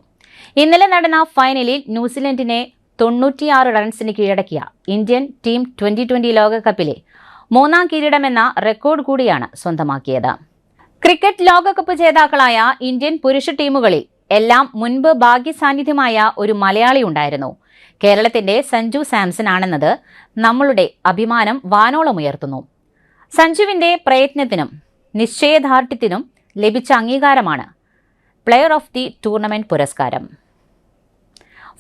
ഇന്നലെ നടന്ന ഫൈനലിൽ ന്യൂസിലൻഡിനെ 96 റൺസിന് കീഴടക്കിയ ഇന്ത്യൻ ടീം 2020 ലോകകപ്പിലെ 3ാം കിരീടമെന്ന റെക്കോർഡ് കൂടിയാണ് സ്വന്തമാക്കിയത്. ക്രിക്കറ്റ് ലോകകപ്പ് ജേതാക്കളായ ഇന്ത്യൻ പുരുഷ ടീമുകളിൽ എല്ലാം മുൻപ് ഭാഗ്യസാന്നിധ്യമായ ഒരു മലയാളി ഉണ്ടായിരുന്നു. കേരളത്തിന്റെ സഞ്ജു സാംസൺ ആണെന്നത് നമ്മളുടെ അഭിമാനം വാനോളമുയർത്തുന്നു. സഞ്ജുവിന്റെ പ്രയത്നത്തിനും നിശ്ചയദാർഢ്യത്തിനും ലഭിച്ച അംഗീകാരമാണ് പ്ലെയർ ഓഫ് ദി ടൂർണമെന്റ് പുരസ്കാരം.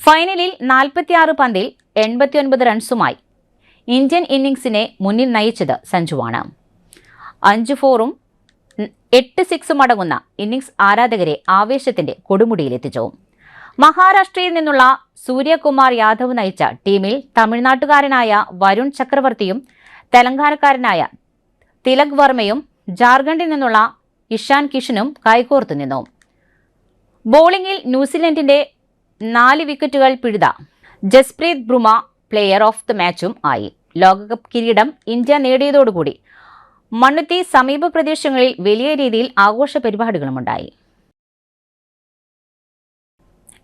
ഫൈനലിൽ 46 പന്തിൽ 89 റൺസുമായി ഇന്ത്യൻ ഇന്നിംഗ്സിനെ മുന്നിൽ നയിച്ചത് സഞ്ജുവാണ്. 5 4-ഉം 8 6-ഉം അടങ്ങുന്ന ഇന്നിംഗ്സ് ആരാധകരെ ആവേശത്തിന്റെ കൊടുമുടിയിലെത്തിച്ചു. മഹാരാഷ്ട്രയിൽ നിന്നുള്ള സൂര്യകുമാർ യാദവ് നയിച്ച ടീമിൽ തമിഴ്നാട്ടുകാരനായ വരുൺ ചക്രവർത്തിയും തെലങ്കാനക്കാരനായ തിലക് വർമ്മയും ജാർഖണ്ഡിൽ നിന്നുള്ള ഇഷാൻ കിഷനും കൈകോർത്തു നിന്നു. ബോളിംഗിൽ ന്യൂസിലൻഡിന്റെ 4 വിക്കറ്റുകൾ പിഴുത Jasprit Bumrah player of the മാച്ചും ആയി. ലോകകപ്പ് കിരീടം ഇന്ത്യ നേടിയതോടുകൂടി മണ്ണുത്തി സമീപ പ്രദേശങ്ങളിൽ വലിയ രീതിയിൽ ആഘോഷ പരിപാടികളുമുണ്ടായി.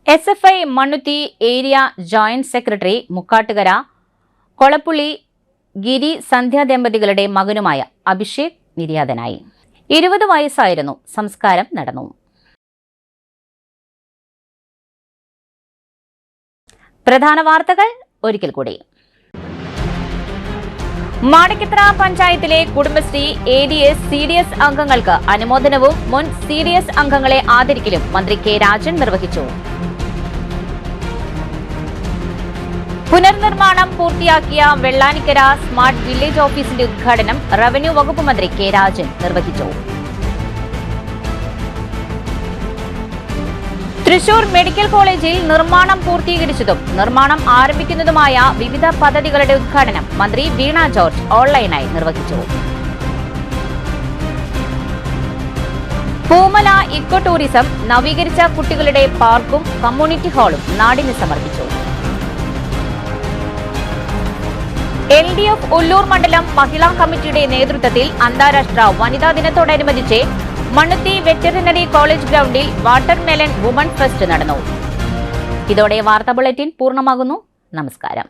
SFI Mannuthy area joint secretary Mukkattukara Kolappully Giri Sandhya ദമ്പതികളുടെ മകനുമായ അഭിഷേക് നിര്യാതനായി. 20 വയസ്സായിരുന്നു. സംസ്കാരം നടന്നു. പ്രധാന വാർത്തകൾ ഒരിക്കൽ കൂടി. മാടക്കത്ര പഞ്ചായത്തിലെ കുടുംബശ്രീ ADS CDS അംഗങ്ങൾക്ക് അനുമോദനവും മുൻ CDS അംഗങ്ങളെ ആദരിക്കലും മന്ത്രി കെ രാജൻ നിർവഹിച്ചു. പുനർനിർമ്മാണം പൂർത്തിയാക്കിയ വെള്ളാനിക്കര സ്മാർട്ട് വില്ലേജ് ഓഫീസിന്റെ ഉദ്ഘാടനം റവന്യൂ വകുപ്പ് മന്ത്രി കെ രാജൻ നിർവഹിച്ചു. തൃശൂർ മെഡിക്കൽ കോളേജിൽ നിർമ്മാണം പൂർത്തീകരിച്ചതും നിർമ്മാണം ആരംഭിക്കുന്നതുമായ വിവിധ പദ്ധതികളുടെ ഉദ്ഘാടനം മന്ത്രി വീണ ജോർജ് ഓൺലൈനായി നിർവഹിച്ചു. പൂമല ഇക്കോ ടൂറിസം നവീകരിച്ച കുട്ടികളുടെ പാർക്കും കമ്മ്യൂണിറ്റി ഹാളും നാടിന് സമർപ്പിച്ചു. LDF ഉള്ളൂർ മണ്ഡലം മഹിളാ കമ്മിറ്റിയുടെ നേതൃത്വത്തിൽ അന്താരാഷ്ട്ര വനിതാ ദിനത്തോടനുബന്ധിച്ച് മണ്ണുത്തി വെറ്ററിനറി കോളേജ് ഗ്രൗണ്ടിൽ വാട്ടർമെലൺ വുമൺ ഫെസ്റ്റ് നടന്നു. ഇതോടെ വാർത്താ ബുള്ളറ്റിൻ പൂർണ്ണമാകുന്നു. നമസ്കാരം.